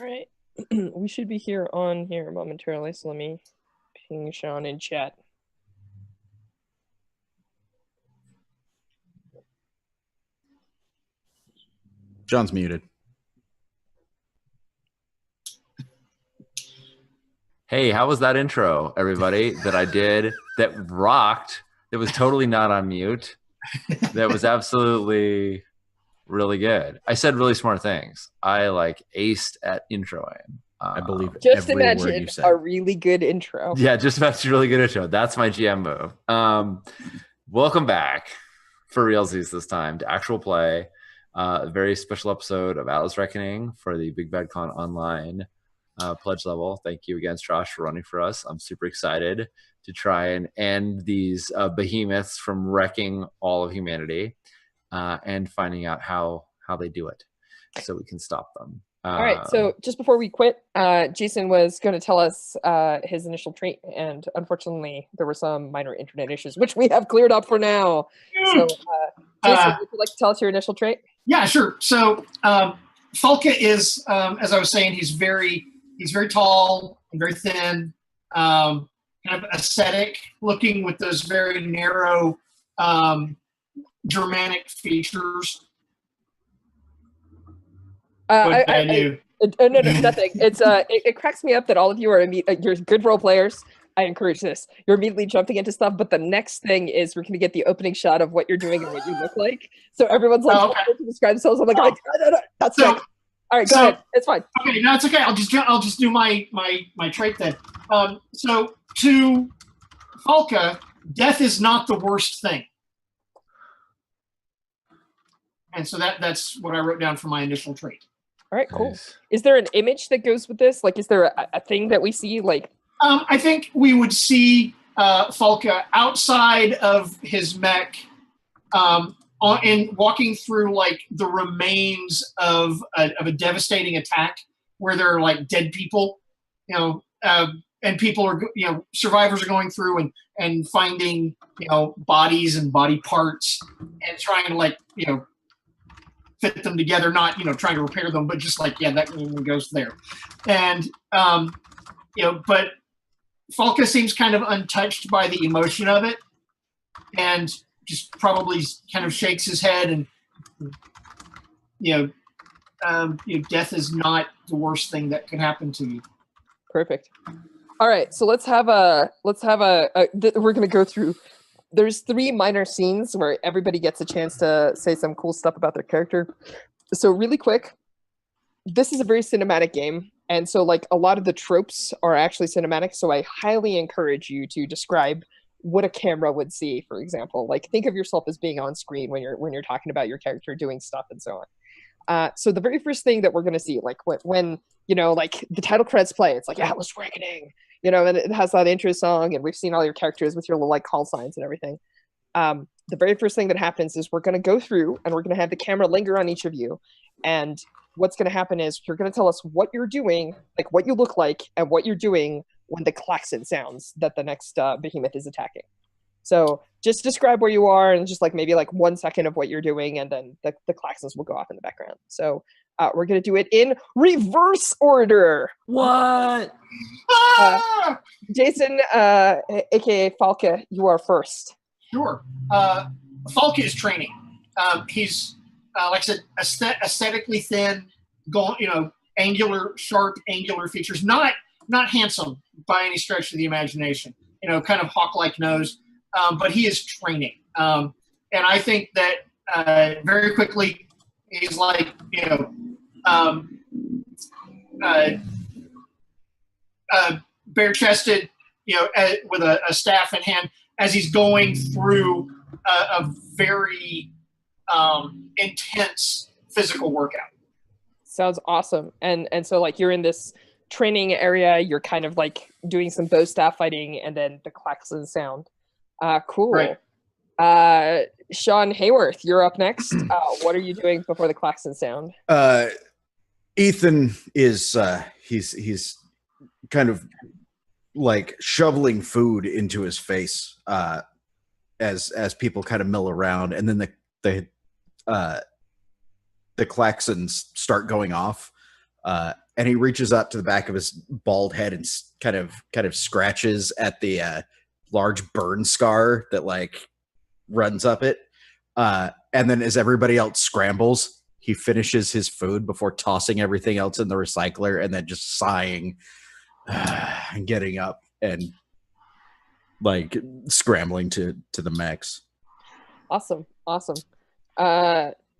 All right. We should be here momentarily, so let me ping Sean in chat. John's muted. Hey, how was that intro, everybody, that I did that rocked, that was totally not on mute, that was absolutely really good. I said really smart things. I aced at introing. I believe Just every word imagine you said. a really good intro. Yeah, just about a really good intro. That's my GM move. Welcome back for realsies this time to actual play. A very special episode of Atlas Reckoning for the Big Bad Con Online pledge level. Thank you again, Josh, for running for us. I'm super excited to try and end these behemoths from wrecking all of humanity and finding out how they do it so we can stop them. All right, so just before we quit, Jason was going to tell us his initial trait, and unfortunately, there were some minor internet issues, which we have cleared up for now. So, Jason, would you like to tell us your initial trait? Yeah, sure. So, Falka is, as I was saying, he's very tall and very thin, kind of ascetic looking with those very narrow Germanic features. I do. No, nothing. It's it cracks me up that all of you are you're good role players. I encourage this. You're immediately jumping into stuff, but the next thing is we're going to get the opening shot of what you're doing and what you look like. So everyone's like trying to describe themselves. I'm like, no, that's so, all right. Go ahead. It's fine. Okay, no, it's okay. I'll just do my trait then. So to Falka, death is not the worst thing. And so that's what I wrote down for my initial trait. All right, cool. Nice. Is there an image that goes with this? Like, is there a thing that we see? Like, I think we would see Falka outside of his mech, and walking through like the remains of a devastating attack where there are like dead people, and people are, survivors are going through and finding, bodies and body parts and trying to fit them together, not, trying to repair them, but just that goes there. And, but Falka seems kind of untouched by the emotion of it and just probably kind of shakes his head and, death is not the worst thing that could happen to you. Perfect. All right. So we're going to go through. There's 3 minor scenes where everybody gets a chance to say some cool stuff about their character. So really quick, this is a very cinematic game. And so a lot of the tropes are actually cinematic. So I highly encourage you to describe what a camera would see, for example. Think of yourself as being on screen when you're talking about your character doing stuff and so on. So the very first thing that we're going to see, when the title credits play, it's Atlas Reckoning. And it has that intro song, and we've seen all your characters with your little call signs and everything. The very first thing that happens is we're going to go through and we're going to have the camera linger on each of you. And what's going to happen is you're going to tell us what you're doing, what you look like, and what you're doing when the klaxon sounds that the next behemoth is attacking. So just describe where you are and just maybe 1 second of what you're doing, and then the klaxons will go off in the background. So we're going to do it in reverse order. What? Jason, aka Falka, you are first. Sure. Falka is training. He's, like I said, aesthetically thin, sharp, angular features. Not handsome by any stretch of the imagination. Kind of hawk-like nose. But he is training. And I think that very quickly he's bare-chested, with a staff in hand as he's going through a very intense physical workout. Sounds awesome. And so you're in this training area, you're kind of doing some bow staff fighting, and then the klaxon sound. Cool. Right. Sean Hayworth, you're up next. What are you doing before the klaxon sound? Ethan is he's kind of shoveling food into his face as people kind of mill around, and then the klaxons start going off, and he reaches up to the back of his bald head and kind of scratches at the large burn scar that like runs up it. And then as everybody else scrambles, he finishes his food before tossing everything else in the recycler and then just sighing and getting up and like scrambling to the mechs. Awesome.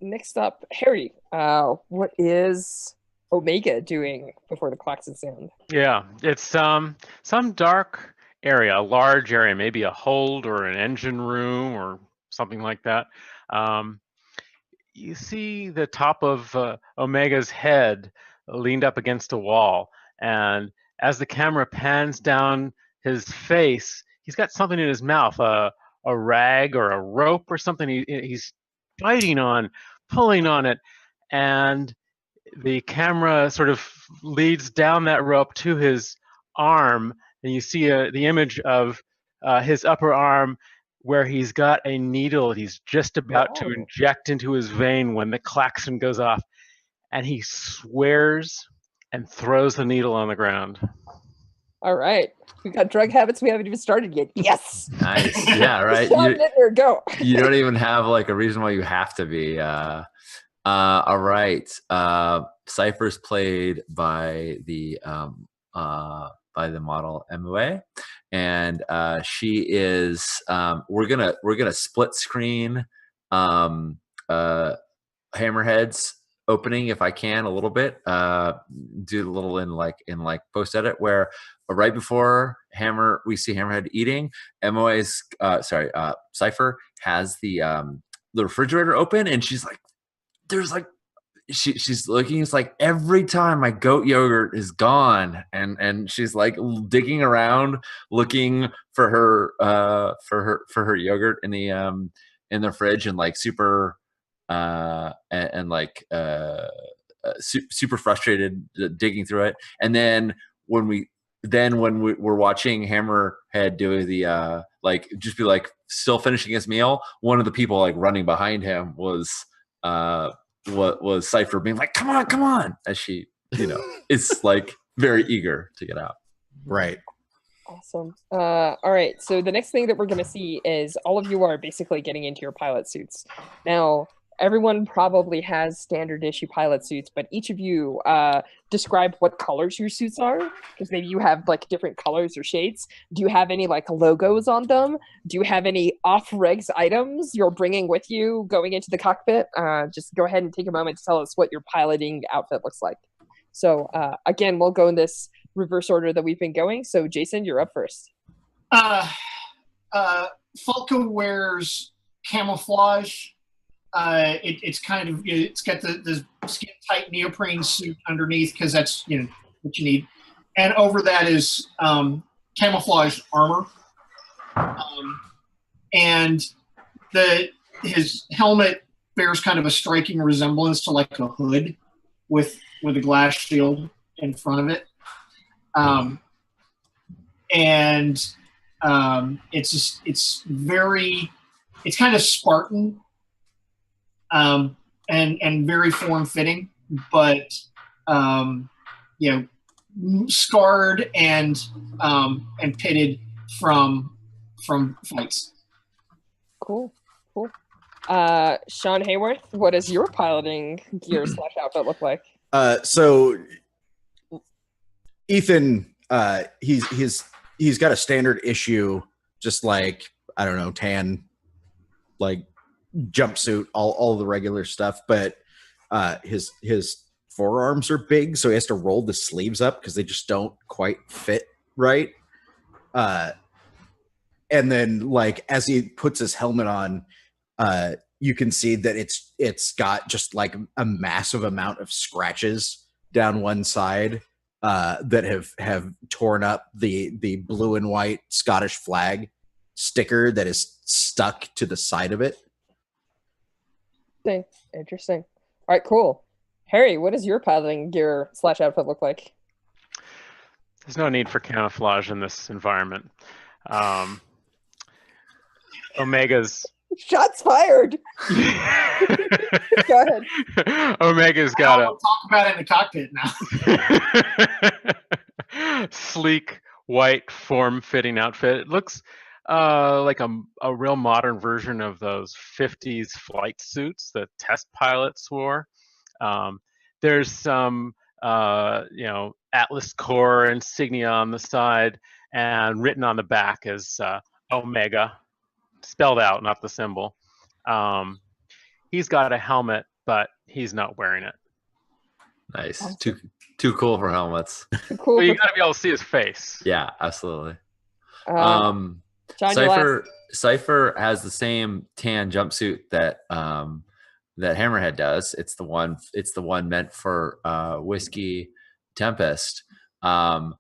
Next up, Harry. What is Omega doing before the klaxon sound? Yeah, it's some dark area, a large area, maybe a hold or an engine room or something like that. You see the top of Omega's head leaned up against a wall, and as the camera pans down his face, he's got something in his mouth, a rag or a rope or something. He's biting on, pulling on it, and the camera sort of leads down that rope to his arm, and you see the image of his upper arm where he's got a needle he's just about to inject into his vein when the klaxon goes off, and he swears and throws the needle on the ground. All right. We got drug habits we haven't even started yet. Yes. Nice. Yeah, right. Go. You don't even have like a reason why you have to be. All right. Cypher's played by the model MUA, and she is. We're gonna split screen Hammerhead's opening if I can a little bit. Do a little in post edit where right before we see Hammerhead eating. MOA's Cypher has the refrigerator open, and she's like, there's like she's looking. It's like every time my goat yogurt is gone, and she's like digging around looking for her yogurt in the fridge, and like super super frustrated digging through it. And then when we're watching Hammerhead do the just be like still finishing his meal, one of the people like running behind him was Cypher being like, come on, as she is like very eager to get out. Right. Awesome. All right. So the next thing that we're going to see is all of you are basically getting into your pilot suits. Now, everyone probably has standard issue pilot suits, but each of you describe what colors your suits are, because maybe you have like different colors or shades. Do you have any like logos on them? Do you have any off-regs items you're bringing with you going into the cockpit? Just go ahead and take a moment to tell us what your piloting outfit looks like. So again, we'll go in this reverse order that we've been going. So Jason, you're up first. Falca wears camouflage. It's kind of, it's got the skin tight neoprene suit underneath because that's what you need, and over that is camouflage armor, and his helmet bears kind of a striking resemblance to like a hood with a glass shield in front of it, and it's kind of Spartan. And very form-fitting, but scarred and pitted from fights. Cool. Sean Hayworth, what does your piloting gear / outfit look like? So Ethan, he's got a standard issue, just like, I don't know, tan, like jumpsuit, all the regular stuff, but his forearms are big, so he has to roll the sleeves up because they just don't quite fit right. And then like as he puts his helmet on, you can see that it's got just like a massive amount of scratches down one side that have torn up the blue and white Scottish flag sticker that is stuck to the side of it. Interesting. All right, cool. Harry, what does your piloting gear / outfit look like? There's no need for camouflage in this environment. Omega's Shots fired. Go ahead. Omega's Now got we'll talk about it in the cockpit now. a sleek, white, form-fitting outfit. It looks like a real modern version of those 50s flight suits that test pilots wore. There's some, Atlas Corps insignia on the side, and written on the back is Omega, spelled out, not the symbol. He's got a helmet, but he's not wearing it. Nice. Awesome. Too cool for helmets. Cool. But you got to be able to see his face. Yeah, absolutely. John, your last. Cypher has the same tan jumpsuit that that Hammerhead does. It's the one meant for Whiskey Tempest. That's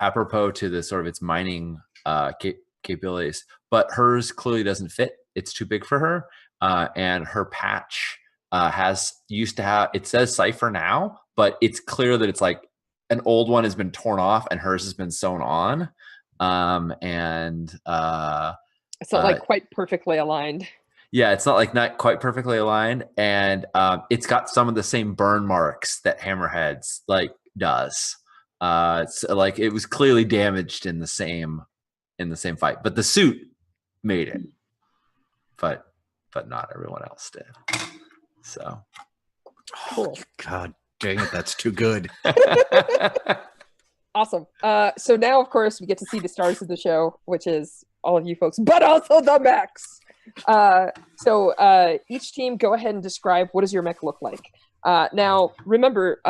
apropos to the sort of its mining capabilities, but hers clearly doesn't fit. It's too big for her, and her patch used to have, it says Cypher now, but it's clear that it's like an old one has been torn off and hers has been sewn on. It's not like quite perfectly aligned. Yeah, it's not quite perfectly aligned, and it's got some of the same burn marks that Hammerhead's like does. It's like it was clearly damaged in the same fight, but the suit made it, but not everyone else did. So, Cool. God dang it, that's too good. Awesome. So now, of course, we get to see the stars of the show, which is all of you folks, but also the mechs. So each team, go ahead and describe what does your mech look like. Now, remember,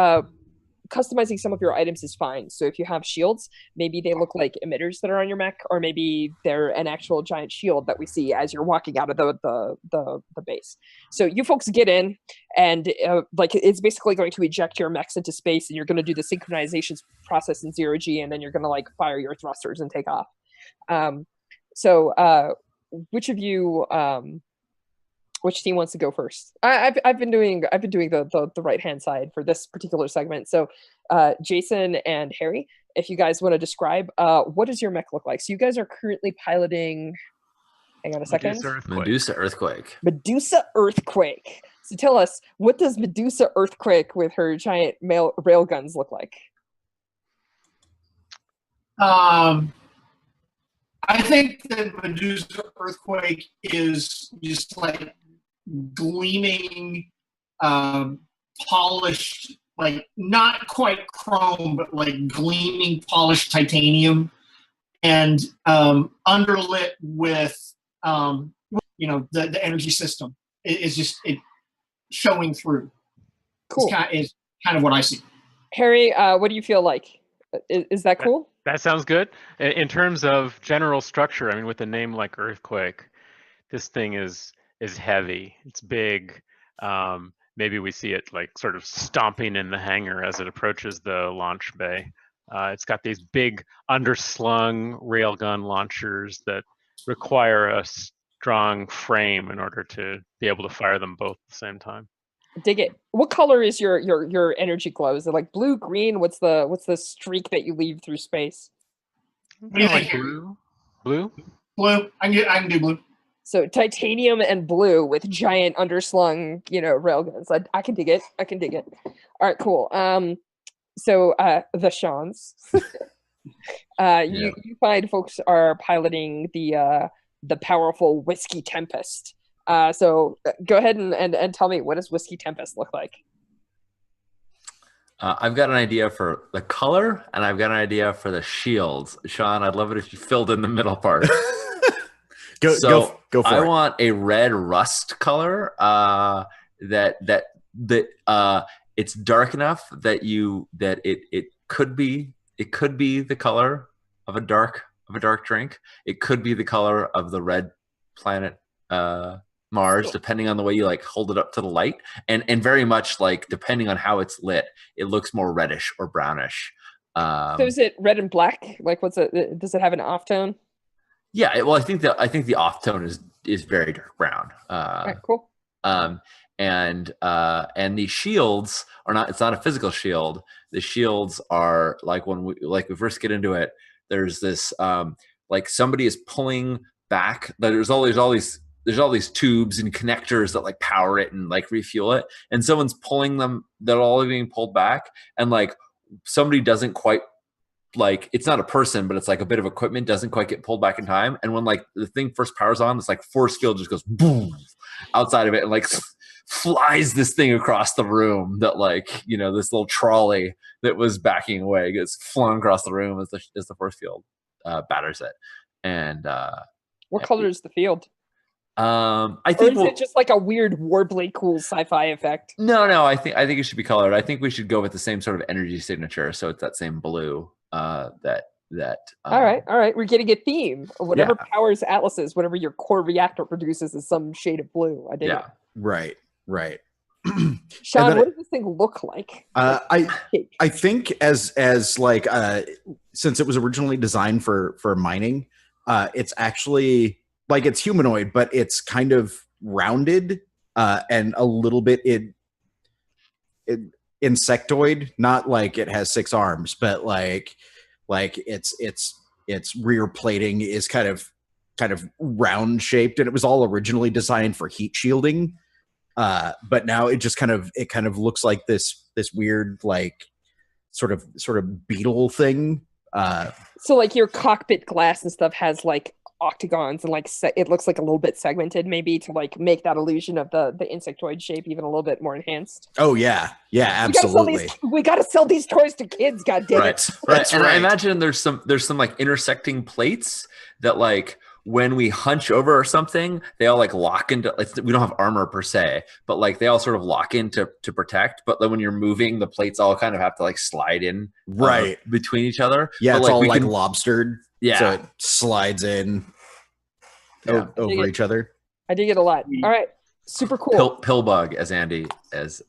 customizing some of your items is fine. So if you have shields, maybe they look like emitters that are on your mech, or maybe they're an actual giant shield that we see as you're walking out of the base. So you folks get in, and like it's basically going to eject your mechs into space, and you're going to do the synchronization process in 0G, and then you're going to like fire your thrusters and take off. Which of you which team wants to go first? I've been doing the right hand side for this particular segment. So Jason and Harry, if you guys want to describe what does your mech look like? So you guys are currently piloting, hang on a second. Medusa Earthquake. Medusa Earthquake. So tell us, what does Medusa Earthquake with her giant rail guns look like? I think that Medusa Earthquake is just like gleaming, polished, like not quite chrome, but like gleaming polished titanium, and underlit with, the energy system. It's just showing through. Cool. Is kind of what I see. Harry, what do you feel like? Is that cool? That sounds good. In terms of general structure, I mean, with a name like Earthquake, this thing is heavy. It's big. Maybe we see it like sort of stomping in the hangar as it approaches the launch bay. It's got these big underslung railgun launchers that require a strong frame in order to be able to fire them both at the same time. Dig it. What color is your energy glow? Is it like blue, green? What's the streak that you leave through space? What do you think? Blue. I can do blue. So titanium and blue with giant underslung, railguns. I can dig it. All right, cool. So the Shawns. You find folks are piloting the powerful Whiskey Tempest. So go ahead and tell me, what does Whiskey Tempest look like? I've got an idea for the color, and I've got an idea for the shields. Sean, I'd love it if you filled in the middle part. Go for it. I want a red rust color that it's dark enough that it could be the color of a dark drink. It could be the color of the red planet Mars, depending on the way you like hold it up to the light, and very much like depending on how it's lit, it looks more reddish or brownish. So is it red and black? Like, does it have an off tone? Yeah, well, I think the off tone is very dark brown. All right, cool. And the shields are not. It's not a physical shield. The shields are like when we first get into it. There's this like somebody is pulling back. There's all these tubes and connectors that like power it and like refuel it, and someone's pulling them. They're all being pulled back, and like somebody doesn't quite, like, it's not a person, but it's like a bit of equipment doesn't quite get pulled back in time. And when like the thing first powers on, it's like force field just goes boom outside of it and like flies this thing across the room that, like, you know, this little trolley that was backing away gets flung across the room as the force field batters it. And what color is the field? I Or think is it just like a weird warbly cool sci-fi effect? no, I think it should be colored. I think we should go with the same sort of energy signature, so it's that same blue. All right. We're getting a theme. Whatever powers Atlas's, whatever your core reactor produces is some shade of blue. I dig it. Right. Sean, what does this thing look like? I think as like since it was originally designed for mining, it's actually like it's humanoid, but it's kind of rounded and a little bit insectoid. Not like it has 6 arms, but like its rear plating is kind of round shaped, and it was all originally designed for heat shielding. But now it just kind of looks like this weird, like sort of beetle thing. So like your cockpit glass and stuff has like octagons and like it looks like a little bit segmented, maybe to like make that illusion of the insectoid shape even a little bit more enhanced. Oh yeah, absolutely. We gotta sell these toys to kids. God damn it! Right. And I imagine there's some like intersecting plates that, like, when we hunch over or something, they all like lock into. Like, we don't have armor per se, but like they all sort of lock in to protect. But then when you're moving, the plates all kind of have to like slide in between each other. Yeah, but it's like, all like lobstered. Yeah, so it slides over each other. I dig it a lot. All right, super cool. Pill bug, as Andy says.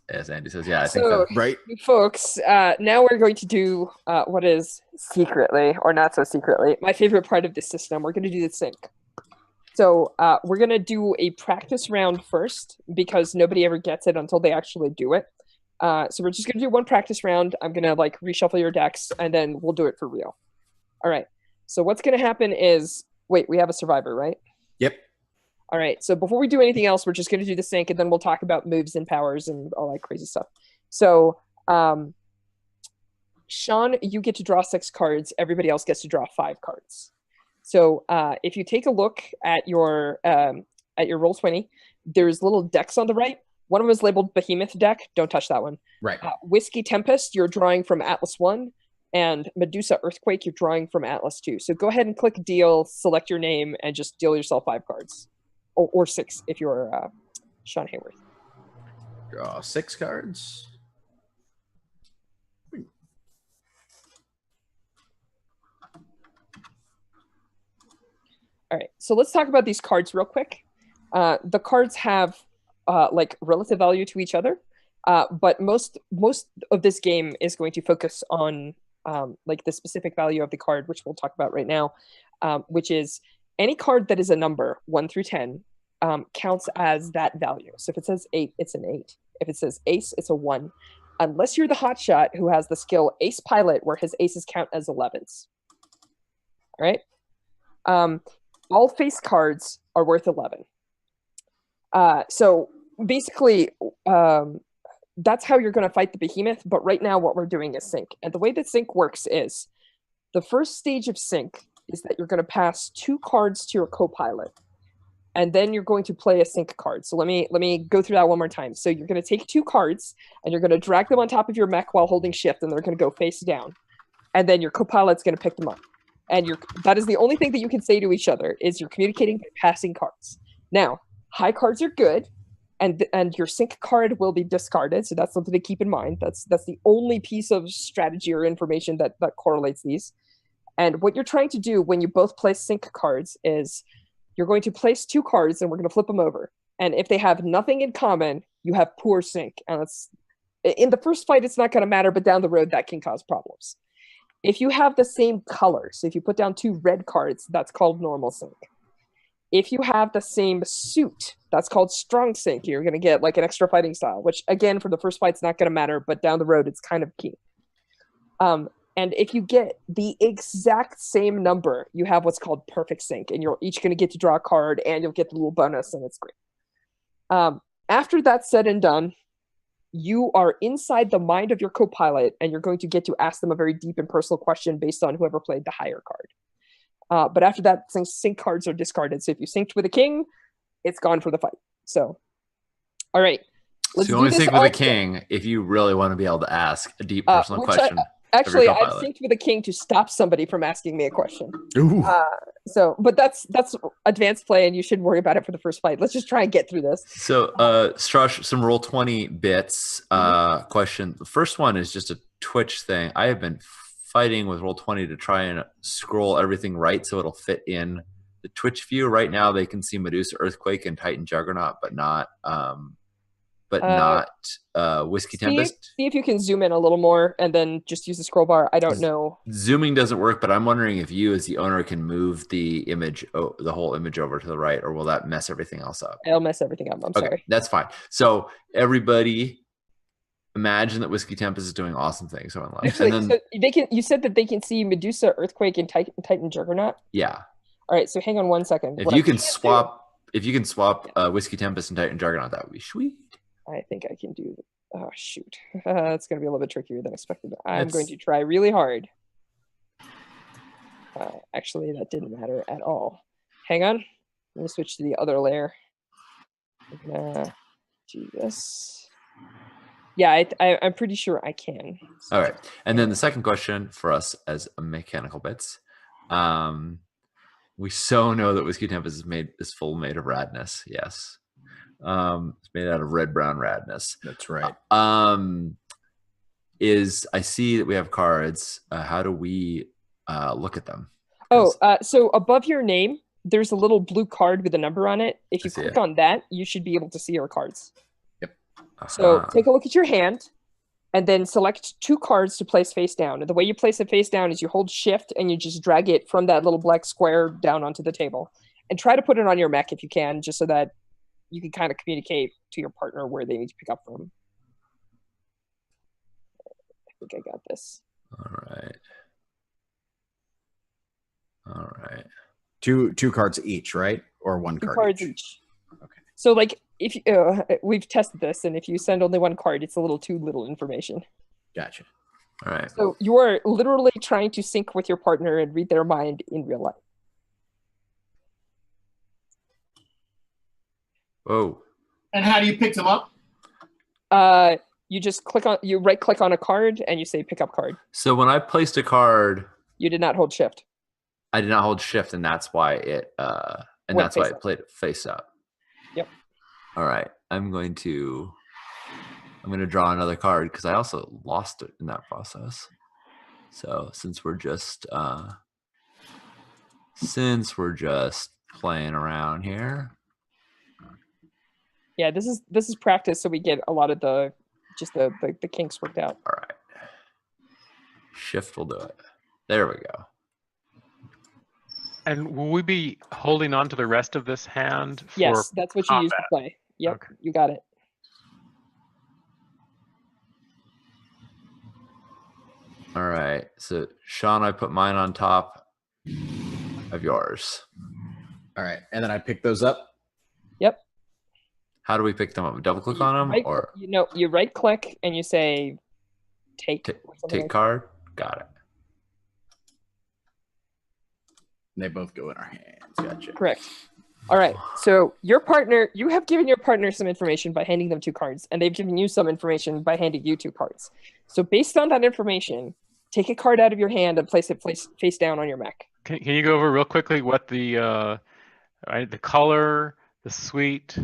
Yeah, I think so, that, right, folks. Now we're going to do what is secretly or not so secretly my favorite part of this system. We're going to do the sync. So we're going to do a practice round first because nobody ever gets it until they actually do it. So we're just going to do one practice round. I'm going to like reshuffle your decks and then we'll do it for real. All right. So what's going to happen is, wait, we have a survivor, right? Yep. All right. So before we do anything else, we're just going to do the sync and then we'll talk about moves and powers and all that crazy stuff. So Sean, you get to draw 6 cards. Everybody else gets to draw 5 cards. So if you take a look at your Roll20, there's little decks on the right. One of them is labeled Behemoth deck. Don't touch that one. Right. Whiskey Tempest, you're drawing from Atlas 1. And Medusa Earthquake, you're drawing from Atlas 2. So go ahead and click deal, select your name, and just deal yourself 5 cards. Or 6 if you're Sean Hayworth. Draw 6 cards. All right, so let's talk about these cards real quick. The cards have like relative value to each other, but most of this game is going to focus on like the specific value of the card, which we'll talk about right now, which is any card that is a number 1 through 10 counts as that value. So if it says 8, it's an 8. If it says ace, it's a 1. Unless you're the hotshot who has the skill Ace Pilot, where his aces count as 11s. All right. All face cards are worth 11. So basically, that's how you're going to fight the Behemoth. But right now, what we're doing is sync. And the way that sync works is the first stage of sync is that you're going to pass 2 cards to your co-pilot. And then you're going to play a sync card. So let me go through that one more time. So you're going to take 2 cards and you're going to drag them on top of your mech while holding shift, and they're going to go face down. And then your co-pilot's going to pick them up. And that is the only thing that you can say to each other is you're communicating by passing cards. Now, high cards are good, and your sync card will be discarded. So that's something to keep in mind. That's the only piece of strategy or information that correlates these. And what you're trying to do when you both place sync cards is you're going to place 2 cards and we're going to flip them over. And if they have nothing in common, you have poor sync. And in the first fight, it's not going to matter, but down the road, that can cause problems. If you have the same color, so if you put down 2 red cards, that's called normal sync. If you have the same suit, that's called strong sync. You're going to get like an extra fighting style, which again, for the first fight, it's not going to matter, but down the road, it's kind of key. And if you get the exact same number, you have what's called perfect sync, and you're each going to get to draw a card, and you'll get the little bonus, and it's great. After that's said and done, you are inside the mind of your co-pilot, and you're going to get to ask them a very deep and personal question based on whoever played the higher card. But after that, sync cards are discarded. So if you synced with a king, it's gone for the fight. So, all right. So you only sync with a king if you really want to be able to ask a deep personal question. Actually, I've synced with a king to stop somebody from asking me a question. Ooh. But that's advanced play, and you shouldn't worry about it for the first fight. Let's just try and get through this. So, Strush, some Roll20 bits. Question. The first one is just a Twitch thing. I have been fighting with Roll20 to try and scroll everything right so it'll fit in the Twitch view. Right now, they can see Medusa, Earthquake, and Titan Juggernaut, but not Whiskey Tempest. See if you can zoom in a little more and then just use the scroll bar. I don't know. Zooming doesn't work, but I'm wondering if you as the owner can move the image, the whole image over to the right, or will that mess everything else up? It'll mess everything up. I'm sorry. That's fine. So everybody imagine that Whiskey Tempest is doing awesome things on left. Actually, and then, so they can. You said that they can see Medusa, Earthquake, and Titan Juggernaut? Yeah. All right, so hang on 1 second. If you can swap Whiskey Tempest and Titan Juggernaut, that would be sweet. I think I can do. Oh shoot, it's going to be a little bit trickier than expected. I'm going to try really hard. Actually, that didn't matter at all. Hang on. Let me switch to the other layer. I'm gonna do this. Yeah, I'm pretty sure I can. All right, and then the second question for us as mechanical bits. We so know that Whiskey Tempest is full made of radness. Yes. It's made out of red brown radness. That's right. I see that we have cards. How do we look at them? So above your name, there's a little blue card with a number on it. If you click on that, you should be able to see your cards. Yep. So take a look at your hand, and then select 2 cards to place face down. And the way you place it face down is you hold shift and you just drag it from that little black square down onto the table. And try to put it on your mech if you can, just so that you can kind of communicate to your partner where they need to pick up from. I think I got this. All right. Two cards each, right? Or one card? 2 cards each. Okay. So, like, if we've tested this, and if you send only 1 card, it's a little too little information. Gotcha. All right. So you are literally trying to sync with your partner and read their mind in real life. Oh. And how do you pick them up? You just you right click on a card and you say pick up card. So when I placed a card, you did not hold shift. I did not hold shift, and that's why it played it face up. Yep. All right. I'm going to draw another card because I also lost it in that process. So since we're just playing around here. Yeah, this is practice, so we get a lot of the kinks worked out. All right. Shift will do it. There we go. And will we be holding on to the rest of this hand? Yes, that's what you use to play. Yep, okay. You got it. All right. So Sean, I put mine on top of yours. All right, and then I pick those up. Yep. How do we pick them up? Double click on them, or you right click and you say take card. Got it. And they both go in our hands. Gotcha. Correct. All right. So you have given your partner some information by handing them 2 cards, and they've given you some information by handing you 2 cards. So based on that information, take a card out of your hand and place it face down on your mech. Can you go over real quickly what the color, the suite,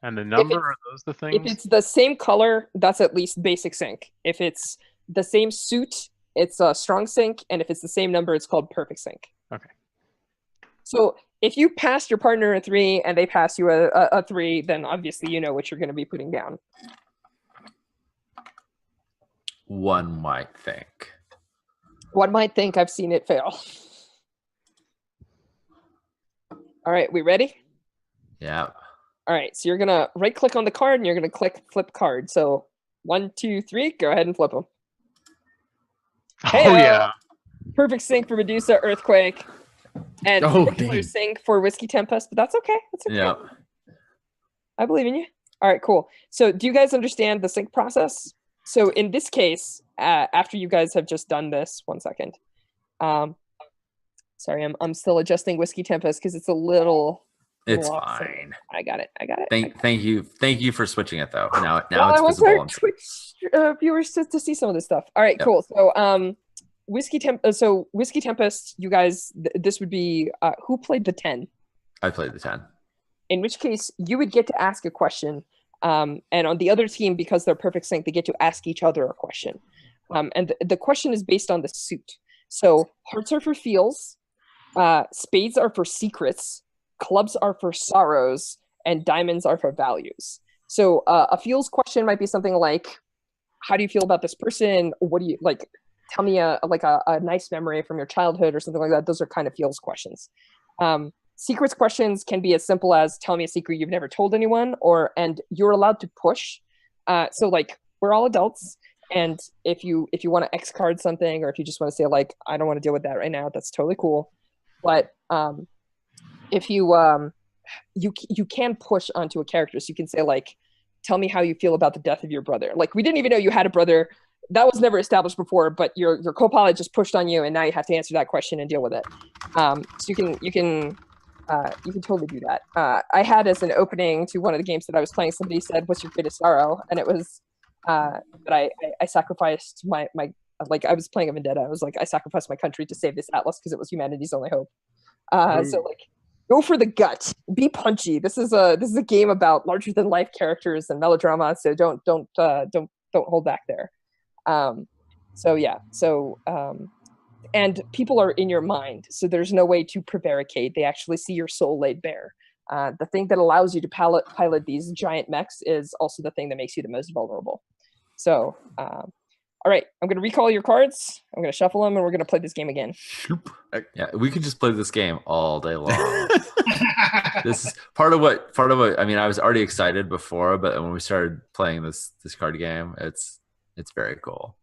and the number, are those the things? If it's the same color, that's at least basic sync. If it's the same suit, it's a strong sync, and if it's the same number, it's called perfect sync. Okay. So if you pass your partner a 3 and they pass you a 3, then obviously you know what you're going to be putting down. One might think. One might think I've seen it fail. All right, we ready? Yeah. All right, so you're going to right click on the card and you're going to click flip card. So 1, 2, 3, go ahead and flip them. Hey, Oh yeah. Perfect sync for Medusa Earthquake. And Oh, regular dang. sync for Whiskey Tempest, but that's okay. That's okay. Yeah. I believe in you. All right, cool. So do you guys understand the sync process? So in this case, after you guys have just done this, 1 second. Sorry, I'm still adjusting Whiskey Tempest because it's a little It's off. fine. I got it. Thank you for switching it though. Now Well, it's I want visible. our Twitch viewers to see some of this stuff. All right, Yep. cool. So Whiskey Tempest, you guys, this would be who played the 10? I played the 10. In which case you would get to ask a question. And on the other team, because they're perfect sync, they get to ask each other a question. And the question is based on the suit. So hearts are for feels, spades are for secrets, clubs are for sorrows, and diamonds are for values. So a feels question might be something like, how do you feel about this person? What do you like? Tell me a nice memory from your childhood or something like that. Those are kind of feels questions. Secrets questions can be as simple as tell me a secret you've never told anyone, and you're allowed to push. So like we're all adults, and if you want to X card something, or if you just want to say like I don't want to deal with that right now, that's totally cool. But if you you can push onto a character, so you can say like tell me how you feel about the death of your brother. Like we didn't even know you had a brother. That was never established before, but your co-pilot just pushed on you, and now you have to answer that question and deal with it. So you can totally do that. I had as an opening to one of the games that I was playing, somebody said, "What's your greatest sorrow?" And it was that I sacrificed my like I was playing a vendetta. I was like I sacrificed my country to save this atlas because it was humanity's only hope. So like go for the gut, be punchy. This is a game about larger than life characters and melodrama. So don't hold back there. And people are in your mind, so there's no way to prevaricate. They actually see your soul laid bare. The thing that allows you to pilot these giant mechs is also the thing that makes you the most vulnerable. So, all right, I'm going to recall your cards. I'm going to shuffle them, and we're going to play this game again. Yeah, we could just play this game all day long. This is part of what I mean. I was already excited before, but when we started playing this card game, it's very cool.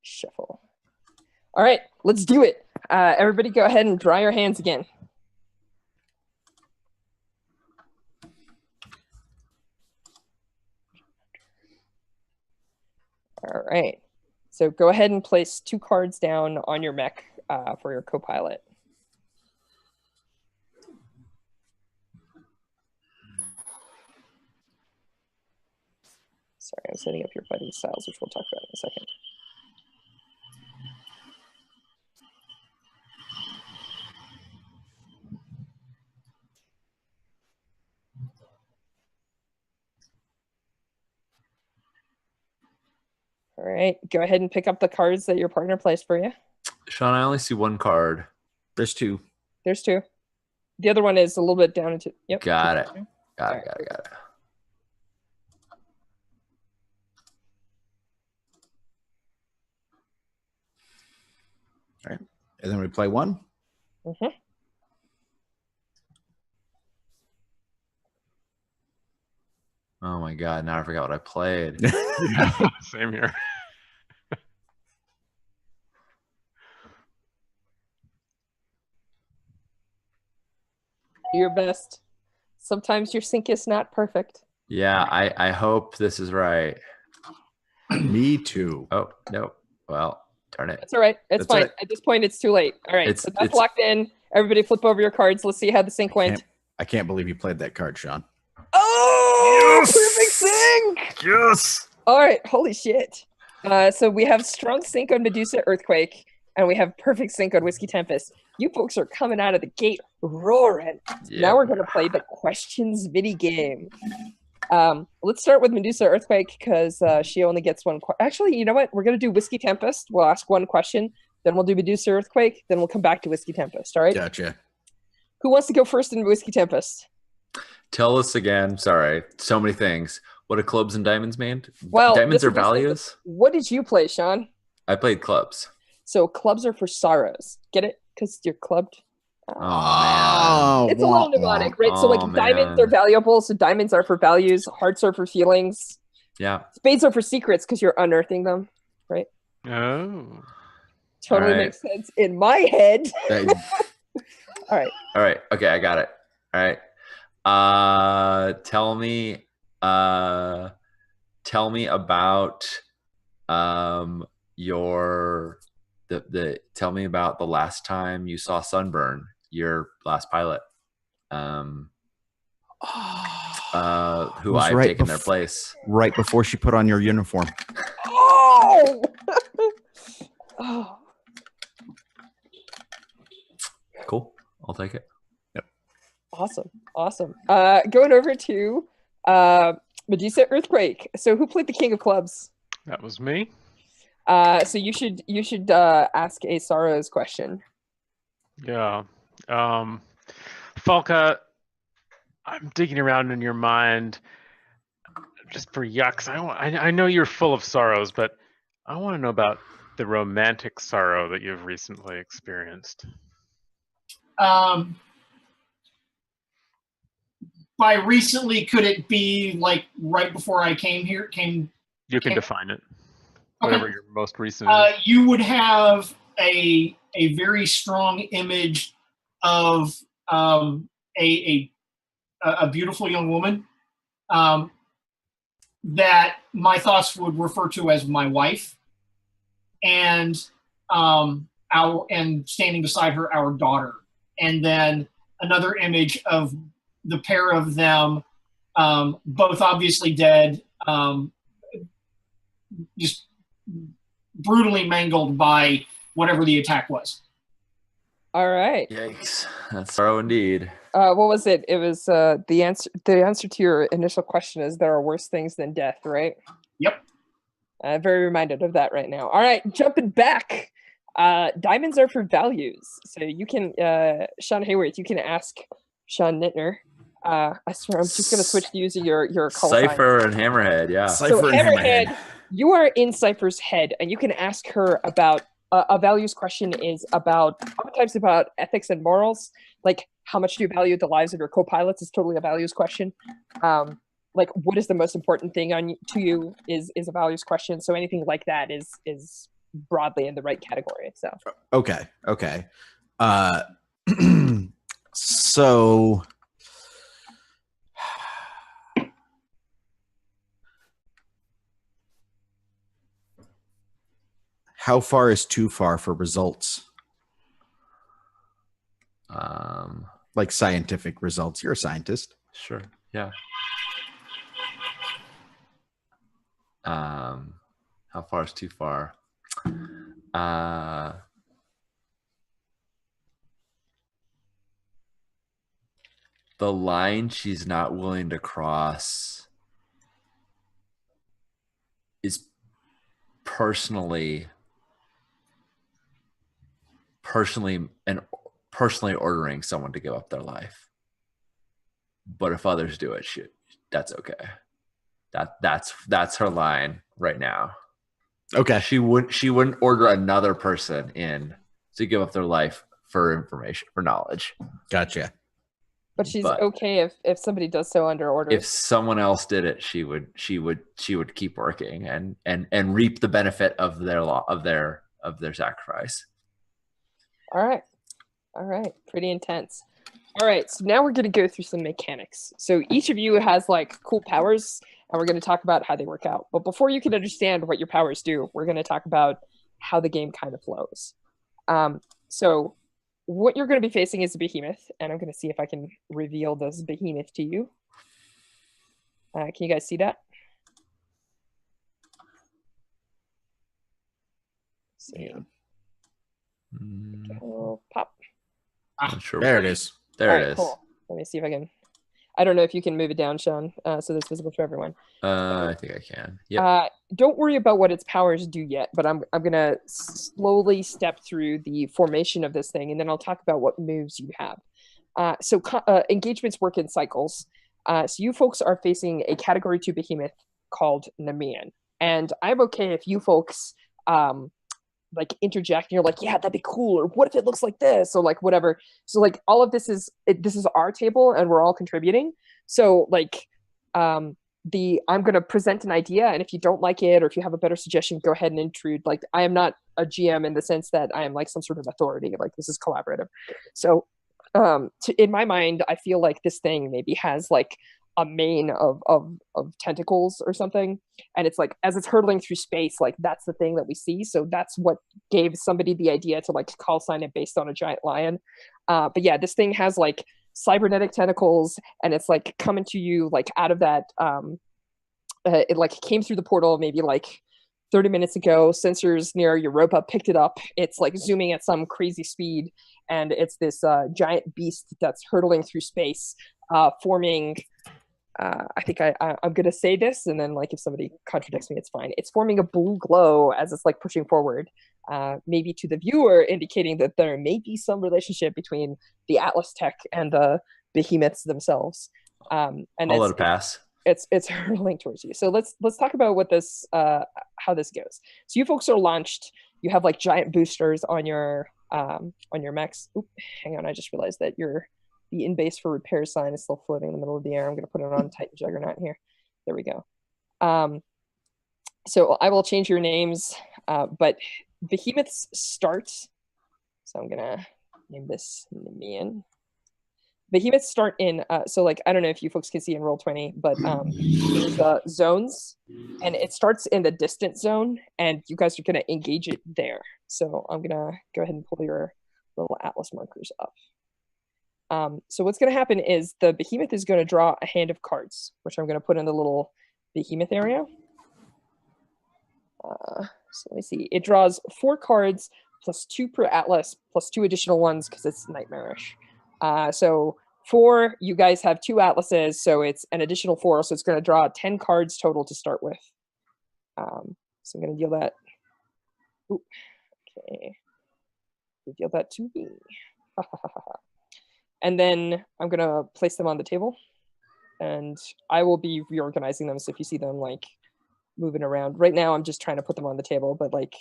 Shuffle. All right, let's do it. Everybody go ahead and dry your hands again. All right. So go ahead and place 2 cards down on your mech for your co-pilot. Sorry, I'm setting up your fighting styles, which we'll talk about in a second. All right, go ahead and pick up the cards that your partner placed for you. Sean, I only see 1 card. There's 2. There's 2. The other one is a little bit down into. Yep. Got it. Got it. All right, and then we play 1. Mm-hmm. Oh my god! Now I forgot what I played. Same here. Do your best. Sometimes your sync is not perfect. Yeah, I hope this is right. Me too. Oh no! Well, darn it. That's all right. It's That's fine. all right. At this point, it's too late. All right. So that's locked in. Everybody flip over your cards. Let's see how the sync went. I can't believe you played that card, Sean. Oh, yes! Perfect sync! Yes. All right. Holy shit. So we have strong sync on Medusa Earthquake, and we have perfect sync on Whiskey Tempest. You folks are coming out of the gate roaring. Yeah. Now we're going to play the questions mini game. Let's start with Medusa Earthquake because she only gets 1. Actually, you know what? We're going to do Whiskey Tempest. We'll ask 1 question. Then we'll do Medusa Earthquake. Then we'll come back to Whiskey Tempest. All right? Gotcha. Who wants to go first in Whiskey Tempest? Tell us again. Sorry, so many things. What do clubs and diamonds mean? Well, diamonds are values. What did you play, Sean? I played clubs. So clubs are for sorrows. Get it? Because you're clubbed. Oh, It's a little mnemonic, right? So like diamonds are valuable, so diamonds are for values. Hearts are for feelings. Yeah. Spades are for secrets because you're unearthing them, right? Oh. Totally All right. makes sense in my head. All right. All right. Okay, I got it. All right. Tell me about your tell me about the last time you saw Sunburn, your last pilot. Who was I've right taken their place. Right before she put on your uniform. Oh! Oh. Cool. I'll take it. Awesome. Going over to Medusa Earthquake. So who played the King of Clubs? That was me. So you should ask a Sorrows question. Yeah. Falka, I'm digging around in your mind just for yucks. I know you're full of sorrows, but I want to know about the romantic sorrow that you've recently experienced. By recently, could it be like right before I came here? You can define it. Okay. Whatever your most recent is. You would have a very strong image of a beautiful young woman that my thoughts would refer to as my wife, and standing beside her, our daughter, and then another image of the pair of them, both obviously dead, just brutally mangled by whatever the attack was. All right. Yikes. That's sorrow indeed. What was it? It was the answer. The answer to your initial question is there are worse things than death, right? Yep. I'm very reminded of that right now. All right, jumping back. Diamonds are for values, so you can Sean Hayworth. You can ask Sean Nittner. I swear, I'm just gonna switch to using your call Cypher signs. and Hammerhead, yeah. Cypher and Hammerhead. You are in Cypher's head, and you can ask her about a values question is about oftentimes about ethics and morals. Like, how much do you value the lives of your co-pilots is totally a values question. Like, what is the most important thing to you is a values question. So anything like that is broadly in the right category. So Okay. So how far is too far for results? Like scientific results. You're a scientist. Sure. Yeah. How far is too far? The line she's not willing to cross is personally ordering someone to give up their life. But if others do it, that's okay. That's her line right now. Okay. She wouldn't order another person in to give up their life for information, for knowledge. Gotcha. But she's okay if somebody does so under orders. If someone else did it, she would keep working and reap the benefit of their sacrifice. All right. Pretty intense. All right, so now we're going to go through some mechanics. So each of you has like cool powers, and we're going to talk about how they work out. But before you can understand what your powers do, we're going to talk about how the game kind of flows. So what you're going to be facing is a behemoth, and I'm going to see if I can reveal this behemoth to you. Can you guys see that? Let's see. Pop. Sure. There it is. There it is. Cool. Let me see if I can. I don't know if you can move it down, Sean, so that's visible to everyone. I think I can. Yeah. Don't worry about what its powers do yet, but I'm gonna slowly step through the formation of this thing, and then I'll talk about what moves you have. So engagements work in cycles. So you folks are facing a Category 2 behemoth called Nemean, and I'm okay if you folks like interject and you're like, yeah, that'd be cool, or what if it looks like this, or like whatever. So like all of this is our table and we're all contributing. So like I'm going to present an idea, and if you don't like it or if you have a better suggestion, go ahead and intrude. Like, I am not a GM in the sense that I am like some sort of authority. Like, this is collaborative. So in my mind, I feel like this thing maybe has like a mane of tentacles or something, and it's like as it's hurtling through space, like that's the thing that we see. So that's what gave somebody the idea to like call sign it based on a giant lion. But yeah, this thing has like cybernetic tentacles, and it's like coming to you like out of that. It like came through the portal maybe like 30 minutes ago. Sensors near Europa picked it up. It's like zooming at some crazy speed, and it's this giant beast that's hurtling through space, forming. I think I'm gonna say this, and then like if somebody contradicts me, it's fine. It's forming a blue glow as it's like pushing forward, maybe to the viewer, indicating that there may be some relationship between the Atlas tech and the behemoths themselves. And I'll let it pass. It's hurtling towards you. So let's talk about what this how this goes. So you folks are launched. You have like giant boosters on your mechs. Oop, hang on, I just realized that the in base for repair sign is still floating in the middle of the air. I'm going to put it on Titan Juggernaut here. There we go. So I will change your names, but behemoths start. So I'm going to name this Nemean. Behemoths start in, so like, I don't know if you folks can see in Roll20, but there's zones, and it starts in the distant zone, and you guys are going to engage it there. So I'm going to go ahead and pull your little Atlas markers up. So what's going to happen is the behemoth is going to draw a hand of cards, which I'm going to put in the little behemoth area. So let me see. It draws 4 cards plus 2 per Atlas plus 2 additional ones because it's nightmarish. So 4, you guys have 2 Atlases, so it's an additional 4. So it's going to draw 10 cards total to start with. So I'm going to deal that. Ooh, okay. Deal that to me. And then I'm going to place them on the table, and I will be reorganizing them. So if you see them like moving around right now, I'm just trying to put them on the table, but like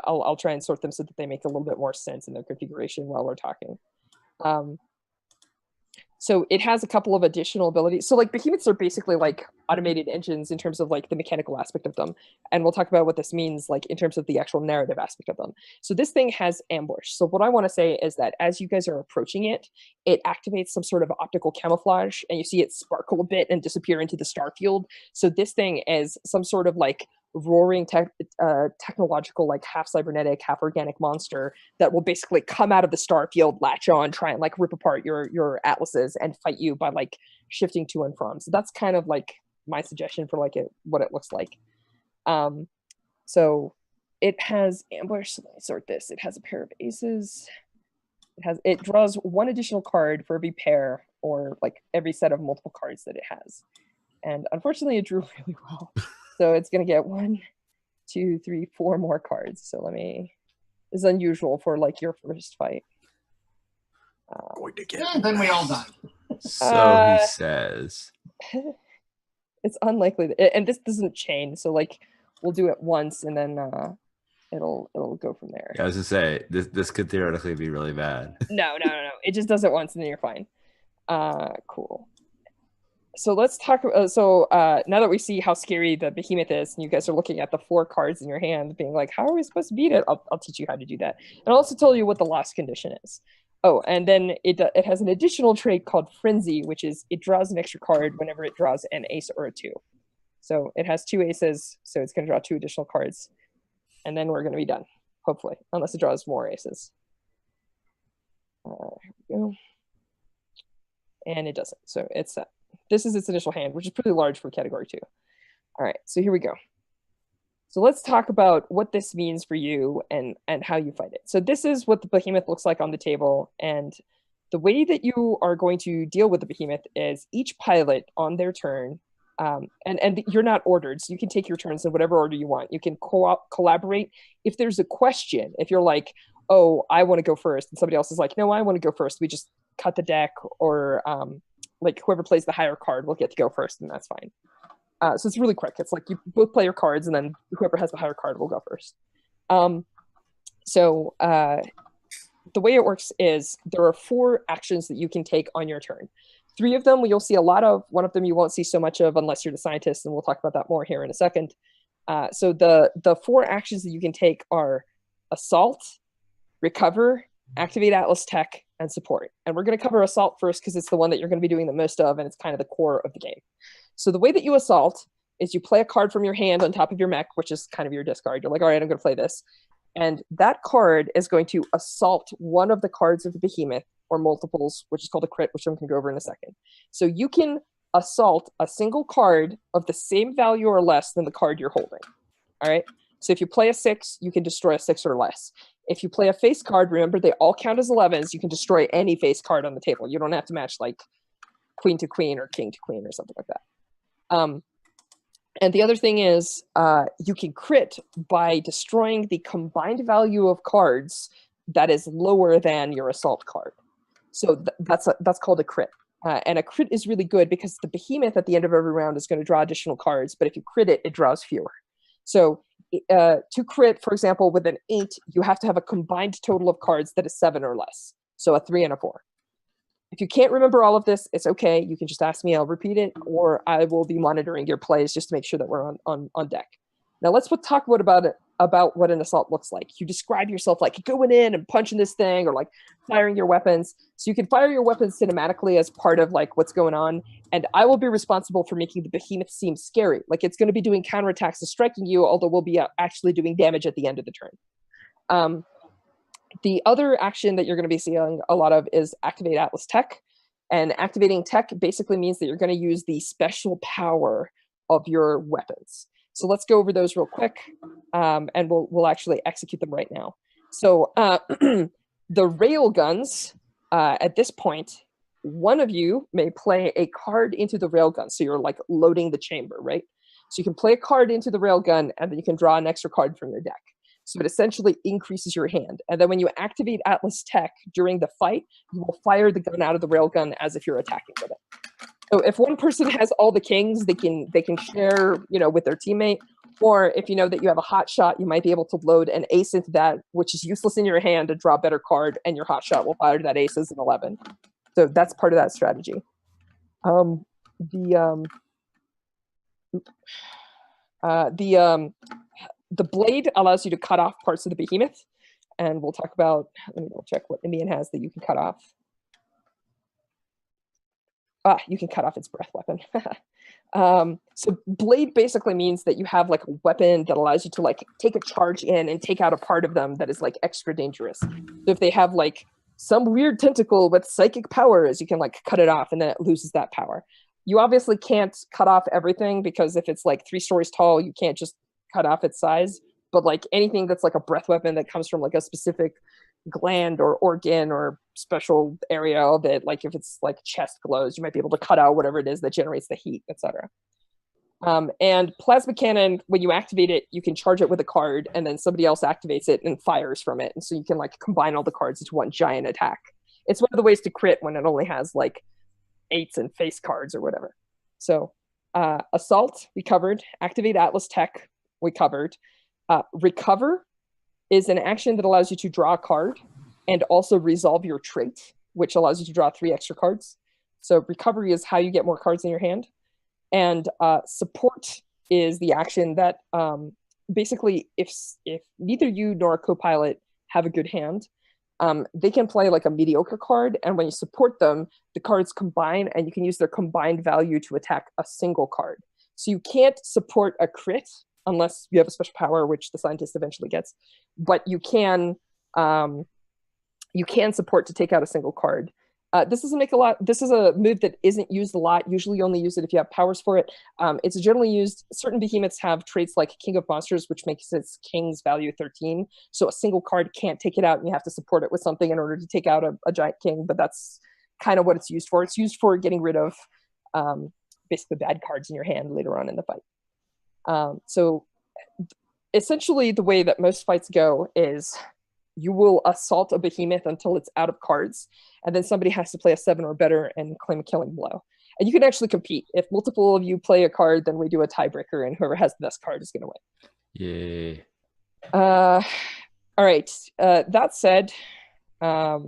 I'll try and sort them so that they make a little bit more sense in their configuration while we're talking. So it has a couple of additional abilities. So like behemoths are basically like automated engines in terms of like the mechanical aspect of them. And we'll talk about what this means like in terms of the actual narrative aspect of them. So this thing has ambush. So what I want to say is that as you guys are approaching it, it activates some sort of optical camouflage, and you see it sparkle a bit and disappear into the star field. So this thing is some sort of like roaring technological, like half cybernetic, half organic monster that will basically come out of the star field, latch on, try and like rip apart your Atlases and fight you by like shifting to and from. So that's kind of like my suggestion for like what it looks like. So it has ambush. So let me sort this. It has a pair of aces. It draws 1 additional card for every pair or like every set of multiple cards that it has. And unfortunately, it drew really well. So it's going to get 1, 2, 3, 4 more cards. So this is unusual for like your first fight. Then we all die. So he says. It's unlikely, and this doesn't chain. So like we'll do it once, and then it'll go from there. Yeah, I was gonna say this could theoretically be really bad. No. It just does it once, and then you're fine. Cool. So let's talk. Now that we see how scary the behemoth is, and you guys are looking at the 4 cards in your hand, being like, "How are we supposed to beat it?" I'll teach you how to do that, and I'll also tell you what the loss condition is. Oh, and then it has an additional trait called Frenzy, which is it draws an extra card whenever it draws an ace or a 2. So it has 2 aces, so it's going to draw 2 additional cards, and then we're going to be done, hopefully, unless it draws more aces. Here we go. And it doesn't, so it's set. This is its initial hand, which is pretty large for category 2. All right, so here we go. So let's talk about what this means for you and how you fight it. So this is what the behemoth looks like on the table. And the way that you are going to deal with the behemoth is each pilot on their turn, and you're not ordered, so you can take your turns in whatever order you want. You can collaborate. If there's a question, if you're like, oh, I want to go first, and somebody else is like, no, I want to go first, we just cut the deck, or like whoever plays the higher card will get to go first, and that's fine. So it's really quick. It's like you both play your cards, and then whoever has the higher card will go first. The way it works is there are 4 actions that you can take on your turn. 3 of them you'll see a lot of. 1 of them you won't see so much of unless you're the scientist, and we'll talk about that more here in a second. So the 4 actions that you can take are assault, recover, activate Atlas Tech, and support. And we're going to cover assault first because it's the one that you're going to be doing the most of, and it's kind of the core of the game. So the way that you assault is you play a card from your hand on top of your mech, which is kind of your discard. You're like, all right, I'm going to play this. And that card is going to assault one of the cards of the Behemoth, or multiples, which is called a crit, which I'm going to go over in a second. So you can assault a single card of the same value or less than the card you're holding. All right? So if you play a 6, you can destroy a 6 or less. If you play a face card, remember they all count as 11s. You can destroy any face card on the table. You don't have to match like queen to queen or king to queen or something like that. And the other thing is you can crit by destroying the combined value of cards that is lower than your assault card. So that's called a crit. And a crit is really good because the Behemoth at the end of every round is going to draw additional cards, but if you crit it, it draws fewer. So to crit, for example, with an 8, you have to have a combined total of cards that is 7 or less. So a 3 and a 4. If you can't remember all of this, it's okay. You can just ask me. I'll repeat it, or I will be monitoring your plays just to make sure that we're on deck. Now let's talk about what an assault looks like. You describe yourself like going in and punching this thing, or like firing your weapons. So you can fire your weapons cinematically as part of like what's going on, and I will be responsible for making the Behemoth seem scary. Like it's going to be doing counterattacks and striking you, although we'll be actually doing damage at the end of the turn. The other action that you're going to be seeing a lot of is activate Atlas Tech. And activating tech basically means that you're going to use the special power of your weapons. So let's go over those real quick, and we'll actually execute them right now. So the rail guns, at this point, one of you may play a card into the rail gun. So you're like loading the chamber, right? So you can play a card into the rail gun, and then you can draw an extra card from your deck. So it essentially increases your hand. And then when you activate Atlas Tech during the fight, you will fire the gun out of the railgun as if you're attacking with it. So if one person has all the kings, they can share, with their teammate. Or if you know that you have a hot shot, you might be able to load an ace into that, which is useless in your hand to draw a better card, and your hot shot will fire that ace as an 11. So that's part of that strategy. The blade allows you to cut off parts of the Behemoth, and we'll talk about, let me check what Indian has that you can cut off. You can cut off its breath weapon. So blade basically means that you have like a weapon that allows you to like take a charge in and take out a part of them that is like extra dangerous. So if they have like some weird tentacle with psychic powers, you can like cut it off and then it loses that power. You obviously can't cut off everything because if it's like 3 stories tall, you can't just cut off its size. But like anything that's like a breath weapon that comes from like a specific gland or organ or special area of it, like if it's like chest glows, you might be able to cut out whatever it is that generates the heat, etc. And plasma cannon, when you activate it, you can charge it with a card, and then somebody else activates it and fires from it, and so you can like combine all the cards into one giant attack. It's one of the ways to crit when it only has like 8s and face cards or whatever. So assault, we covered. Activate Atlas Tech, we covered. Recover is an action that allows you to draw a card and also resolve your trait, which allows you to draw 3 extra cards. So recovery is how you get more cards in your hand. And support is the action that basically if neither you nor a co-pilot have a good hand, they can play like a mediocre card, and when you support them, the cards combine, and you can use their combined value to attack a single card. So you can't support a crit unless you have a special power, which the scientist eventually gets. But you can support to take out a single card. This doesn't make a lot. This is a move that isn't used a lot. Usually you only use it if you have powers for it. It's generally used. Certain behemoths have traits like King of Monsters, which makes its king's value 13. So a single card can't take it out, and you have to support it with something in order to take out a giant king. But that's kind of what it's used for. It's used for getting rid of basically bad cards in your hand later on in the fight. So essentially the way that most fights go is you will assault a behemoth until it's out of cards, and then somebody has to play a 7 or better and claim a killing blow. And you can actually compete. If multiple of you play a card, then we do a tiebreaker, and whoever has the best card is going to win. Yay. All right. That said, are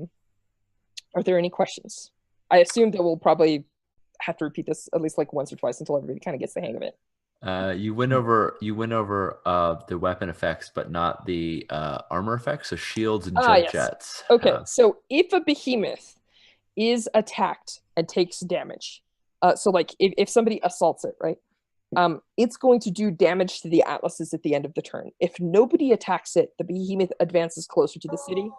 there any questions? I assume that we'll probably have to repeat this at least like once or twice until everybody kind of gets the hang of it. You win over the weapon effects, but not the armor effects. So shields and Yes. jets. Okay, so if a behemoth is attacked and takes damage, so like if somebody assaults it, right? It's going to do damage to the atlases at the end of the turn. If nobody attacks it, the behemoth advances closer to the city.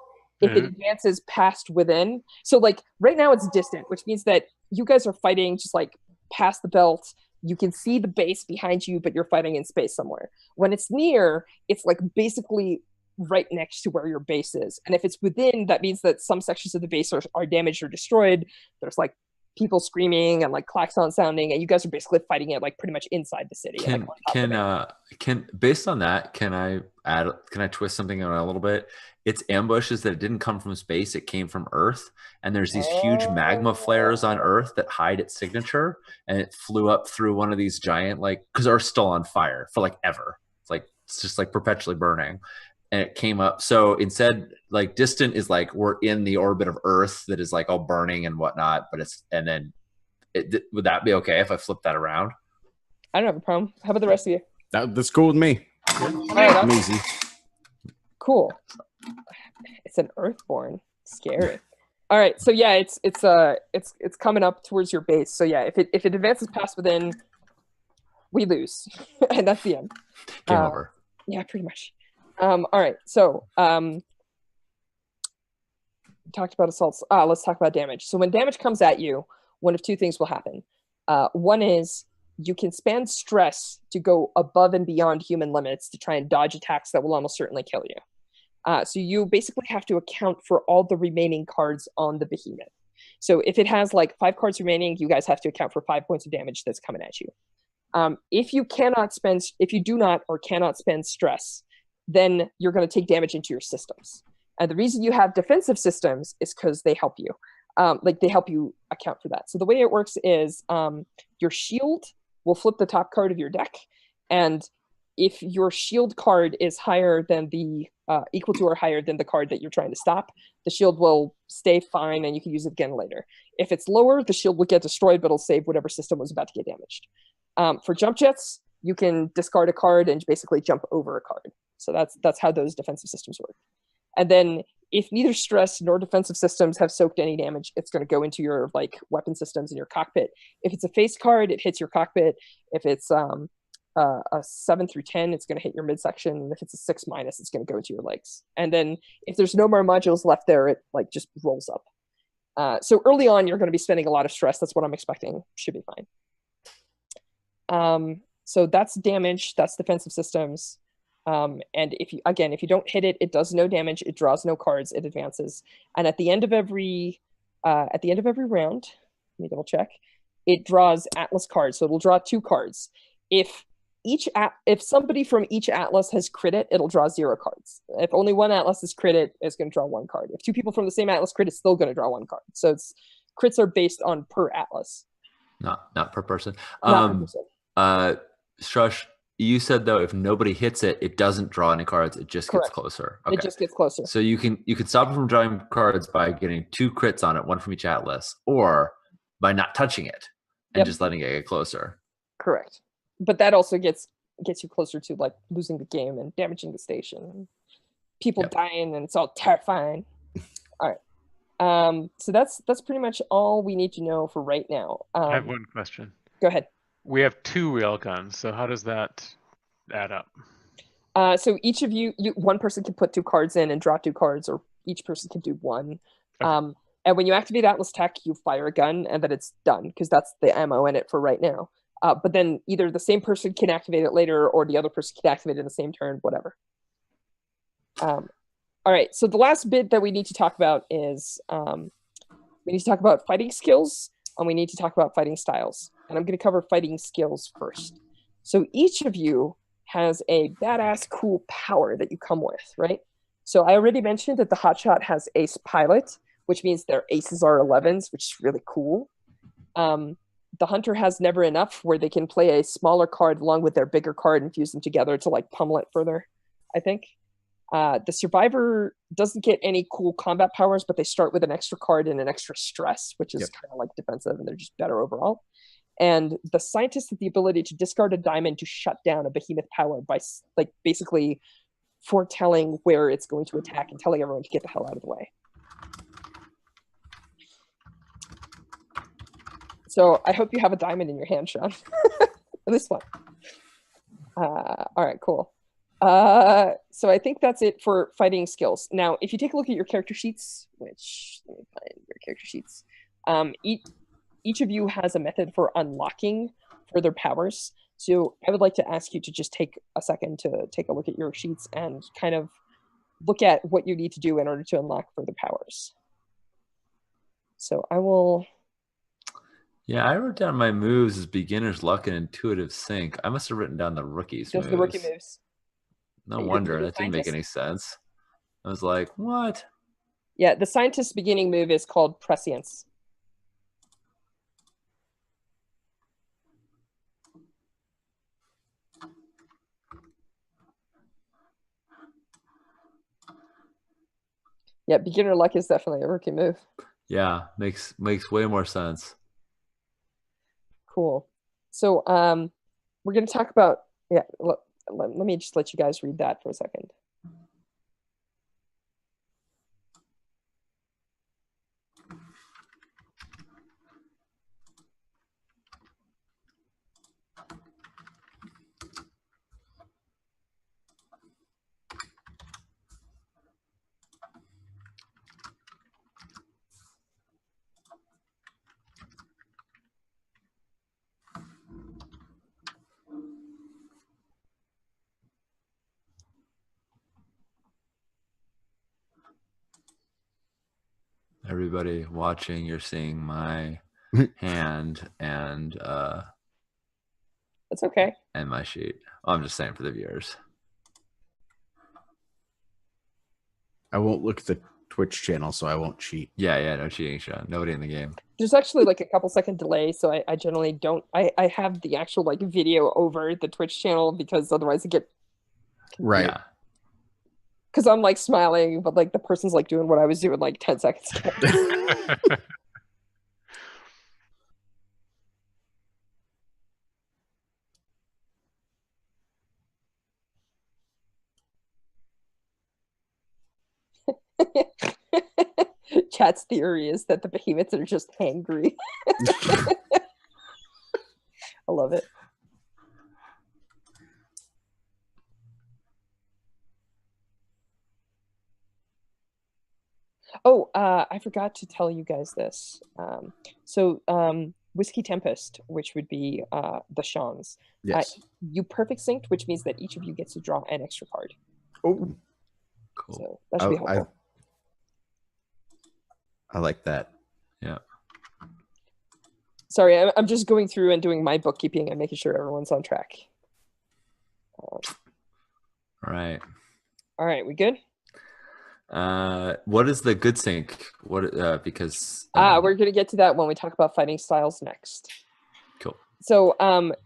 If it advances past within, so like right now it's distant, which means that you guys are fighting just like past the belt. You can see the base behind you, but you're fighting in space somewhere. When it's near, it's like basically right next to where your base is. And if it's within, that means that some sections of the base are damaged or destroyed. There's like people screaming and like klaxon sounding, and you guys are basically fighting it like pretty much inside the city. Can based on that, can I twist something on a little bit? Its ambush is that it didn't come from space, it came from Earth, and there's these huge magma flares on Earth that hide its signature, and it flew up through one of these giant, like, because Earth's still on fire for like ever. It's just like perpetually burning. And it came up. So instead, like distant is like we're in the orbit of Earth that is like all burning and whatnot. But would that be okay if I flip that around? I don't have a problem. How about the rest of you? That's cool with me. I'm easy. Cool. It's an Earthborn. Scary. All right. So yeah, it's coming up towards your base. So yeah, if it advances past within, we lose, and that's the end. Game over. Yeah, pretty much. All right, so talked about assaults. Let's talk about damage. So when damage comes at you, one of two things will happen. One is you can spend stress to go above and beyond human limits to try and dodge attacks that will almost certainly kill you. So you basically have to account for all the remaining cards on the behemoth. So if it has like 5 cards remaining, you guys have to account for 5 points of damage that's coming at you. If you do not or cannot spend stress, then you're going to take damage into your systems. And the reason you have defensive systems is because they help you. They help you account for that. So the way it works is your shield will flip the top card of your deck. And if your shield card is higher than equal to or higher than the card that you're trying to stop, the shield will stay fine and you can use it again later. If it's lower, the shield will get destroyed, but it'll save whatever system was about to get damaged. For jump jets, you can discard a card and basically jump over a card. So that's how those defensive systems work. And then if neither stress nor defensive systems have soaked any damage, it's going to go into your like weapon systems in your cockpit. If it's a face card, it hits your cockpit. If it's a 7 through 10, it's going to hit your midsection. And if it's a 6 minus, it's going to go into your legs. And then if there's no more modules left there, it like just rolls up. So early on, you're going to be spending a lot of stress. That's what I'm expecting. Should be fine. So that's damage. That's defensive systems. And if you don't hit it, it does no damage. It draws no cards. It advances. And at the end of every round, let me double check. It draws Atlas cards, so it'll draw 2 cards. If somebody from each Atlas has crit it, it'll draw 0 cards. If only one Atlas is crit it, it's going to draw 1 card. If 2 people from the same Atlas crit, it's still going to draw 1 card. So crits are based on per Atlas, not per person. Not per person. Strush, you said though if nobody hits it, it doesn't draw any cards. It just Correct. Gets closer. Okay. It just gets closer. So you can stop it from drawing cards by getting 2 crits on it, 1 from each Atlas, or by not touching it and just letting it get closer. Correct. But that also gets you closer to like losing the game and damaging the station. People dying, and it's all terrifying. All right. So that's pretty much all we need to know for right now. I have one question. Go ahead. We have 2 railguns, so how does that add up? So each of you, one person can put 2 cards in and draw 2 cards, or each person can do 1. Okay. And when you activate Atlas Tech, you fire a gun, and then it's done, because that's the ammo in it for right now. But then either the same person can activate it later, or the other person can activate it in the same turn, whatever. All right, so the last bit that we need to talk about is we need to talk about fighting skills, and we need to talk about fighting styles. And I'm going to cover fighting skills first. So each of you has a badass, cool power that you come with, right? So I already mentioned that the Hotshot has Ace Pilot, which means their aces are 11s, which is really cool. The Hunter has Never Enough, where they can play a smaller card along with their bigger card and fuse them together to like pummel it further, I think. The survivor doesn't get any cool combat powers, but they start with an extra card and an extra stress, which is kind of like defensive, and they're just better overall. And the scientist has the ability to discard a diamond to shut down a behemoth power by like basically foretelling where it's going to attack and telling everyone to get the hell out of the way. So I hope you have a diamond in your hand, Sean. This one. All right, cool. So I think that's it for fighting skills. Now, if you take a look at your character sheets, which let me find your character sheets, each of you has a method for unlocking further powers. So I would like to ask you to just take a second to take a look at your sheets and kind of look at what you need to do in order to unlock further powers. So I will. Yeah, I wrote down my moves as beginner's luck and intuitive sync. I must have written down the rookies Just moves. the rookie moves. No You're wonder. the That didn't make any sense. I was like, what? Yeah, the scientist's beginning move is called prescience. Yeah, beginner luck is definitely a rookie move. Yeah, makes way more sense. Cool. So we're going to talk about, yeah, let me just let you guys read that for a second. Everybody watching, you're seeing my hand and That's okay. and my sheet. I'm just saying for the viewers. I won't look at the Twitch channel, so I won't cheat. Yeah, no cheating, Sean. Nobody in the game. There's actually like a couple second delay, so I generally don't. I have the actual like video over the Twitch channel because otherwise it get Right. Yeah. because I'm like smiling, but like the person's like doing what I was doing like 10 seconds ago. Chat's theory is that the behemoths are just hangry. I love it. Oh, I forgot to tell you guys this. Whiskey Tempest, which would be the Sean's, Yes. you perfect synced, which means that each of you gets to draw an extra card. Oh, Cool. So that should be helpful. I like that. Yeah. Sorry, I'm just going through and doing my bookkeeping and making sure everyone's on track. All right. All right, we good? What is the good sync? What because We're gonna get to that when we talk about fighting styles next. Cool. So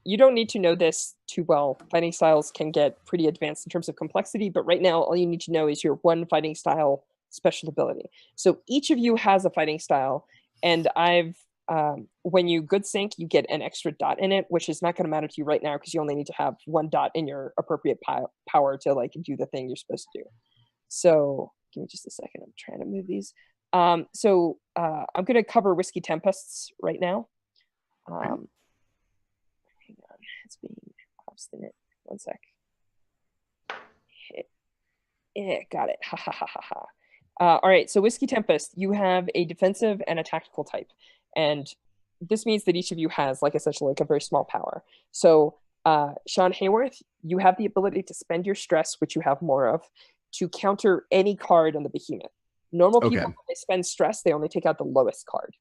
you don't need to know this too well. Fighting styles can get pretty advanced in terms of complexity, but right now all you need to know is your one fighting style special ability. So each of you has a fighting style, and when you good sync, you get an extra dot in it, which is not going to matter to you right now because you only need to have one dot in your appropriate power to like do the thing you're supposed to do. So give me just a second. I'm trying to move these. I'm going to cover Whiskey Tempests right now. Hang on, it's being obstinate. One sec. Got it. Ha ha ha ha ha. All right, so Whiskey Tempest, you have a defensive and a tactical type. And this means that each of you has, like, essentially like a very small power. So Sean Hayworth, you have the ability to spend your stress, which you have more of, to counter any card on the behemoth. Normal people, when they spend stress, they only take out the lowest card.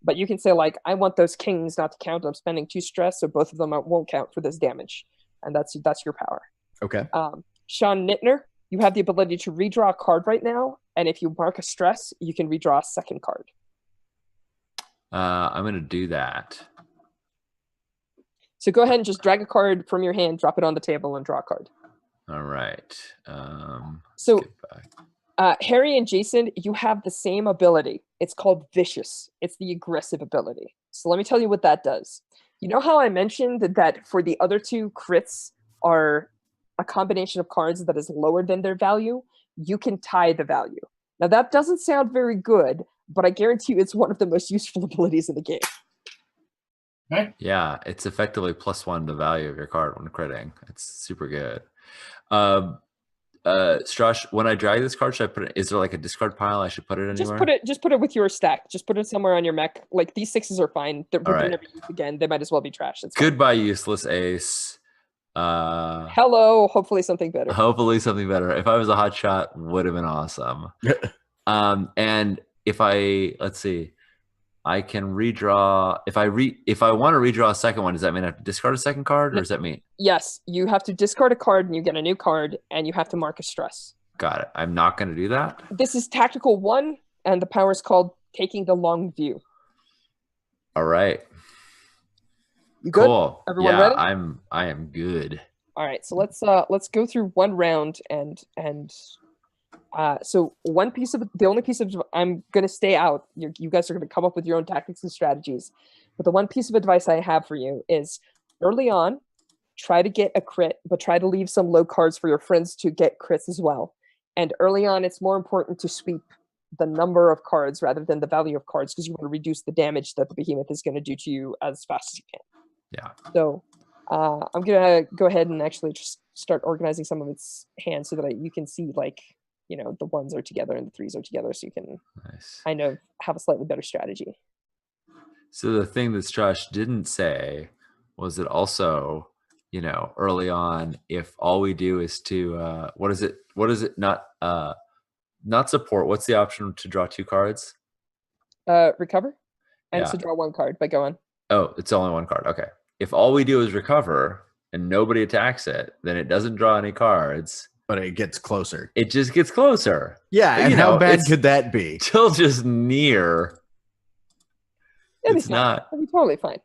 But you can say, like, I want those kings not to count. I'm spending 2 stress, so both of them won't count for this damage. And that's your power. Okay. Sean Nittner, you have the ability to redraw a card right now, and if you mark a stress, you can redraw a second card. I'm going to do that. So go ahead and just drag a card from your hand, drop it on the table, and draw a card. All right. So- let's get back. Harry and Jason, you have the same ability. It's called Vicious. It's the aggressive ability. So let me tell you what that does. You know how I mentioned that for the other two, crits are a combination of cards that is lower than their value? You can tie the value. Now that doesn't sound very good, but I guarantee you it's one of the most useful abilities in the game. Okay. Yeah, it's effectively +1 the value of your card when critting. It's super good. Strush, when I drag this card, should I put it? Is there like a discard pile I should put it anywhere? Just put it with your stack. Just put it somewhere on your mech. Like these 6s are fine. They're right. never used again. They might as well be trashed. It's fine. Goodbye, useless ace. Hello. Hopefully something better. Hopefully something better. If I was a hot shot, would have been awesome. And if let's see, I can redraw. If I want to redraw a second one, does that mean I have to discard a second card, or does that mean? Yes, you have to discard a card and you get a new card, and you have to mark a stress. Got it. I'm not going to do that. This is Tactical 1, and the power is called Taking the Long View. All right. You good? Cool. Everyone yeah, ready? I am good. All right, so let's go through one round and so the only piece of I'm gonna stay out. You guys are gonna come up with your own tactics and strategies, but the one piece of advice I have for you is early on, try to get a crit, but try to leave some low cards for your friends to get crits as well. And early on, it's more important to sweep the number of cards rather than the value of cards because you want to reduce the damage that the behemoth is going to do to you as fast as you can. Yeah. So I'm gonna go ahead and actually just start organizing some of its hands so that you can see like the 1s are together and the 3s are together, so you can Nice. kind of have a slightly better strategy. So the thing that Strush didn't say was that also, early on, if all we do is to what is it? Not support. What's the option to draw 2 cards? Recover, and Yeah. to draw 1 card by going. Oh, it's only 1 card. Okay. If all we do is recover and nobody attacks it, then it doesn't draw any cards. But it gets closer. It just gets closer. Yeah, But, and how bad it's could that be? Still just near. It'll It's be fine. not. It'll be totally fine.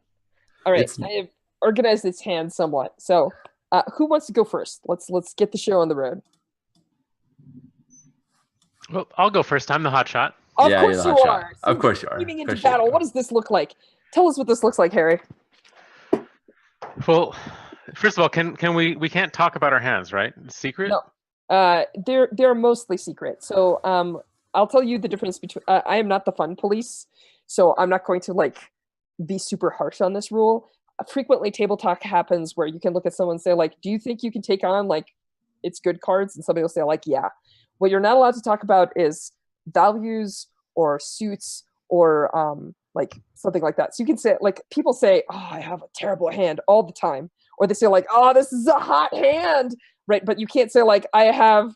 All right, It's- I have organized its hands somewhat. So, who wants to go first? Let's get the show on the road. Well, I'll go first. I'm the hot shot. Of Yeah, course you're the you hot are. shot. Of course you are. Screaming Of into course you battle. do. What does this look like? Tell us what this looks like, Harry. Well, first of all, can we can't talk about our hands, right? Secret? No. They're mostly secret. So I'll tell you the difference between. I am not the fun police, so I'm not going to be super harsh on this rule. Frequently, table talk happens where you can look at someone and say do you think you can take on its good cards, and somebody will say yeah. What you're not allowed to talk about is values or suits or something like that. So you can say people say, "Oh, I have a terrible hand" all the time, or they say "Oh, this is a hot hand," right? But you can't say "I have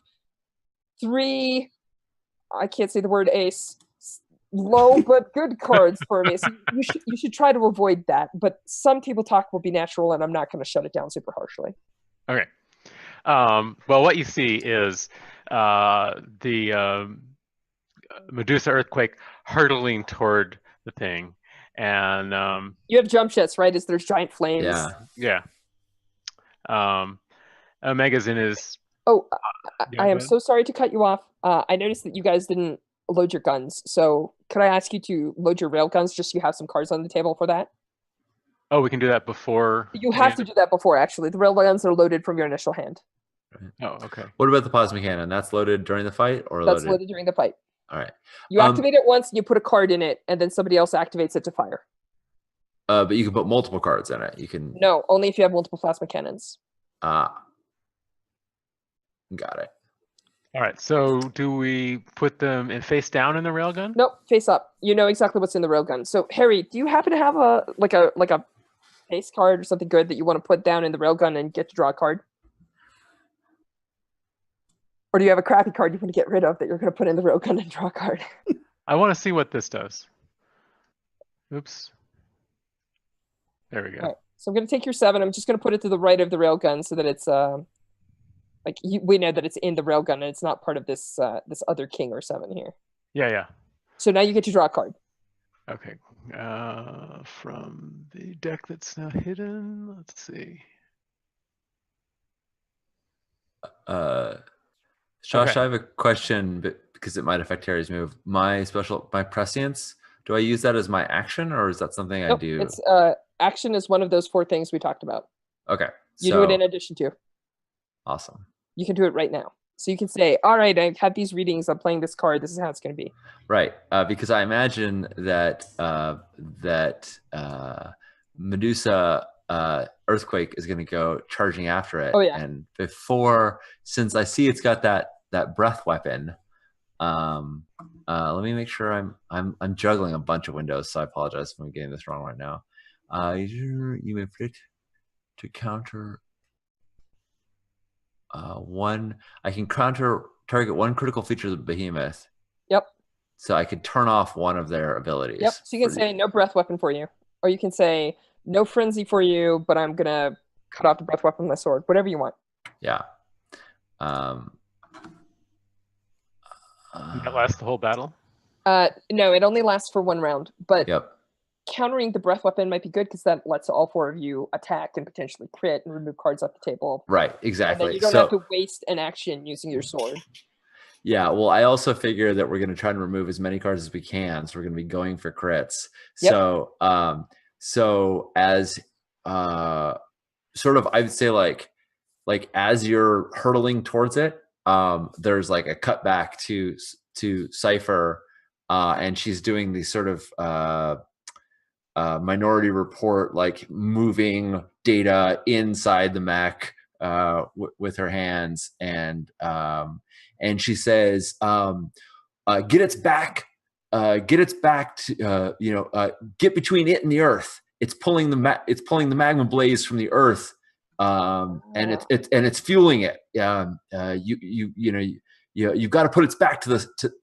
3." I can't say the word ace. Low but good cards for me. So you should try to avoid that. But some table talk will be natural, and I'm not going to shut it down super harshly. Okay. Well, what you see is the Medusa earthquake hurtling toward the thing, and You have jump jets, right? As there's giant flames. yeah. Omega's in his. Oh, Yeah, I am go ahead. so sorry to cut you off. I noticed that you guys didn't load your guns. So could I ask you to load your rail guns just so you have some cards on the table for that? Oh, we can do that before. You have to do that before, actually. The rail guns are loaded from your initial hand. Oh, okay. What about the plasma cannon? That's loaded during the fight or That's loaded? loaded during the fight. All right. You activate it once, and you put a card in it, and then somebody else activates it to fire. But you can put multiple cards in it. You can. No, only if you have multiple plasma cannons. Got it. All right. So do we put them in face down in the railgun? Nope, face up. You know exactly what's in the railgun. So Harry, do you happen to have a face card or something good that you want to put down in the railgun and get to draw a card? Or do you have a crappy card you want to get rid of that you're going to put in the railgun and draw a card? I want to see what this does. Oops. There we go. All right, so I'm going to take your 7. I'm just going to put it to the right of the railgun so that it's we know that it's in the railgun and it's not part of this this other king or 7 here. Yeah. So now you get to draw a card. Okay. From the deck that's now hidden, let's see. Josh, Okay. I have a question, but because it might affect Harry's move. My prescience. Do I use that as my action, or is that something I Nope, do? it's action is one of those 4 things we talked about. Okay, You do it so in addition to. awesome. You can do it right now. So you can say, all right, I've had these readings. I'm playing this card. This is how it's going to be. Right, because I imagine that Medusa earthquake is going to go charging after it. Oh, yeah. And since I see it's got that breath weapon, let me make sure I'm juggling a bunch of windows. So I apologize if I'm getting this wrong right now. You may predict to counter one. I can target one critical feature of the Behemoth. Yep. So I could turn off one of their abilities. Yep. So you can say no breath weapon for you, or you can say no frenzy for you, but I'm gonna cut off the breath weapon with my sword. Whatever you want. Yeah. That lasts the whole battle. No, it only lasts for 1 round. But Yep. countering the breath weapon might be good because that lets all 4 of you attack and potentially crit and remove cards off the table. Right. And Exactly. then you don't have to waste an action using your sword. Yeah, well, I also figure that we're going to try to remove as many cards as we can, so we're going to be going for crits. Yep. So as sort of, I would say like as you're hurtling towards it, there's like a cutback to Cypher, and she's doing these sort of Minority Report, like moving data inside the mech with her hands, and she says, "Get its back, to get between it and the earth. It's pulling the magma blaze from the earth, and it's fueling it. You've got to put its back to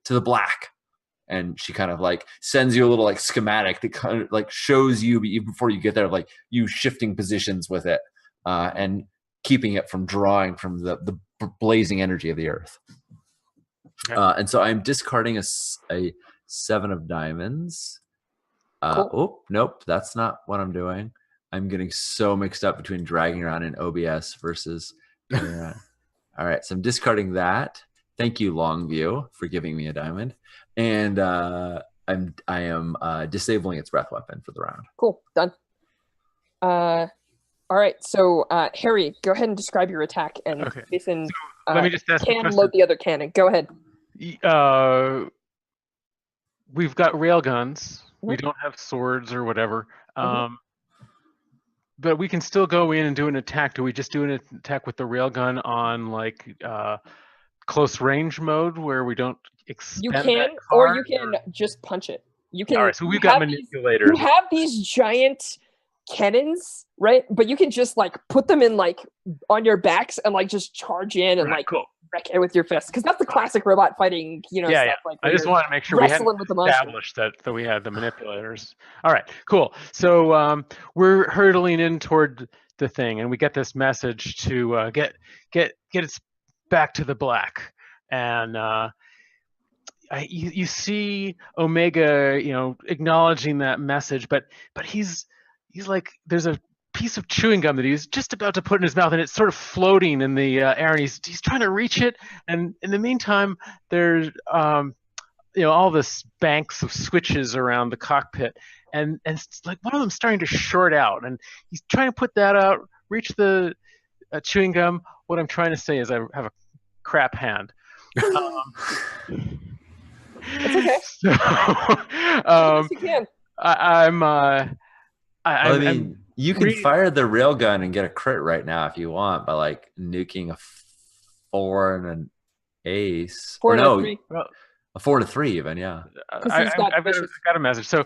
the black." And she kind of like sends you a little like schematic that kind of like shows you, but even before you get there, like you shifting positions with it and keeping it from drawing from the blazing energy of the earth. Okay. And so I'm discarding a 7 of diamonds. Cool. Oh, nope, that's not what I'm doing. I'm getting so mixed up between dragging around in OBS versus. All right, so I'm discarding that. Thank you, Longview, for giving me a diamond. And I am disabling its breath weapon for the round. Cool. Done. All right. So Harry, go ahead and describe your attack, and Okay. Jason Let me just ask a can question. load the other cannon. Go ahead. We've got railguns. We Mhm. don't have swords or whatever. Mhm. But we can still go in and do an attack. Do we just do an attack with the railgun on like close range mode where we don't expend You that can, or card, you can just punch it. You can. All right, so we've you got have these- manipulators. You have these giant cannons, right? But you can just like put them in like on your backs and like just charge in and Right, like cool. wreck it with your fists, because that's the classic robot fighting, Yeah, stuff yeah. like. I where just you're want to make sure we hadn't wrestling with the monster. established that we had the manipulators. All right, cool. So we're hurtling in toward the thing, and we get this message to get its back to the black. And you see Omega, acknowledging that message, but he's like, there's a piece of chewing gum that he's just about to put in his mouth, and it's sort of floating in the air, and he's trying to reach it. And in the meantime, there's all this banks of switches around the cockpit, and it's like one of them starting to short out, and he's trying to put that out, reach the chewing gum. What I'm trying to say is I have a crap hand. It's okay. So, Yes, you can. I mean, you can fire the railgun and get a crit right now if you want by like nuking a 4 and an ace. 4 or and no, a 3. a 4 to 3 even, yeah. He's got I've vicious. got a message. So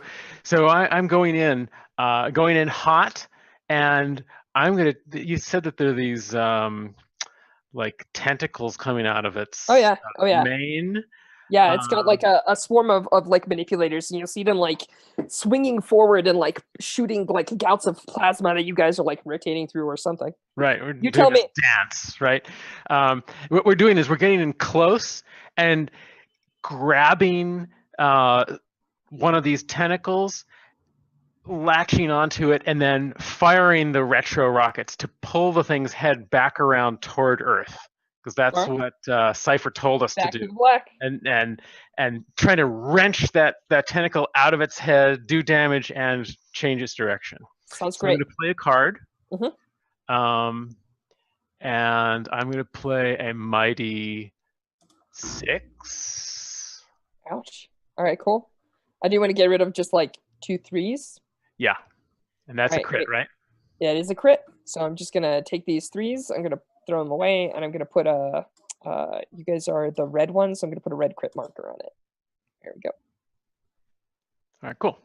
I'm going in hot, and I'm gonna. You said that there are these like tentacles coming out of its Oh yeah. mane. Yeah, it's got like a swarm of like manipulators, and you'll see them like swinging forward and like shooting like gouts of plasma that you guys are like rotating through or something. Right. We're You doing tell this me. dance, right? What we're doing is we're getting in close and grabbing one of these tentacles, latching onto it, and then firing the retro rockets to pull the thing's head back around toward Earth. because that's Alright. what Cypher told us Back to to do. the black. And trying to wrench that tentacle out of its head, do damage, and change its direction. Sounds So I'm great. going to play a card. Mhm. And I'm going to play a mighty 6. Ouch. All right, cool. I do want to get rid of just like 2 3s. Yeah. And that's a Alright, crit, great. right? Yeah, it is a crit. So I'm just gonna take these 3s. I'm gonna throw them away, and I'm gonna put a. You guys are the red one, so I'm gonna put a red crit marker on it. There we go. All right, cool.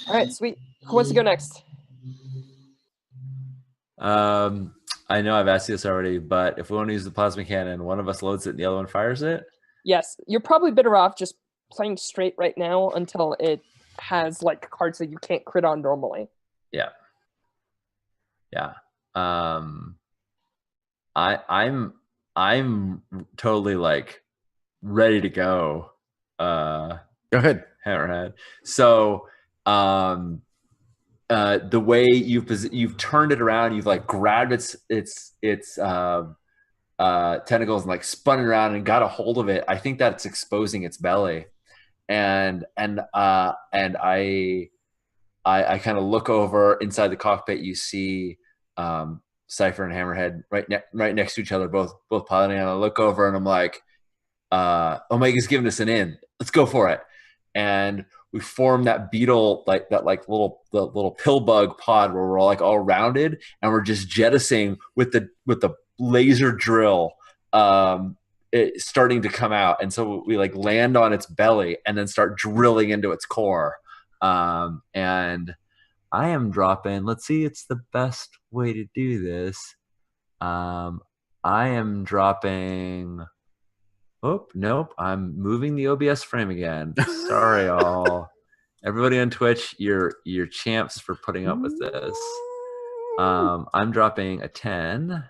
All right, sweet. Who wants to go next? I know I've asked you this already, but if we want to use the plasma cannon, one of us loads it and the other one fires it. Yes, you're probably better off just playing straight right now until it has like cards that you can't crit on normally. Yeah. Yeah. I'm totally like ready to go. Go ahead. Hammerhead. So the way you've turned it around, you've like grabbed its tentacles and like spun it around and got a hold of it. I think that it's exposing its belly, and I kind of look over inside the cockpit. You see Cypher and Hammerhead right next to each other, both piloting. And I look over and I'm like, Omega's giving us an in. Let's go for it. And we form that beetle, like that, like the little pill bug pod where we're all like all rounded, and we're just jettisoning with the laser drill, starting to come out. And so we like land on its belly and then start drilling into its core. And I am dropping. Let's see, it's the best way to do this. I am dropping. Oh, nope. I'm moving the OBS frame again. Sorry, all. Everybody on Twitch, you're champs for putting up with this. I'm dropping a 10.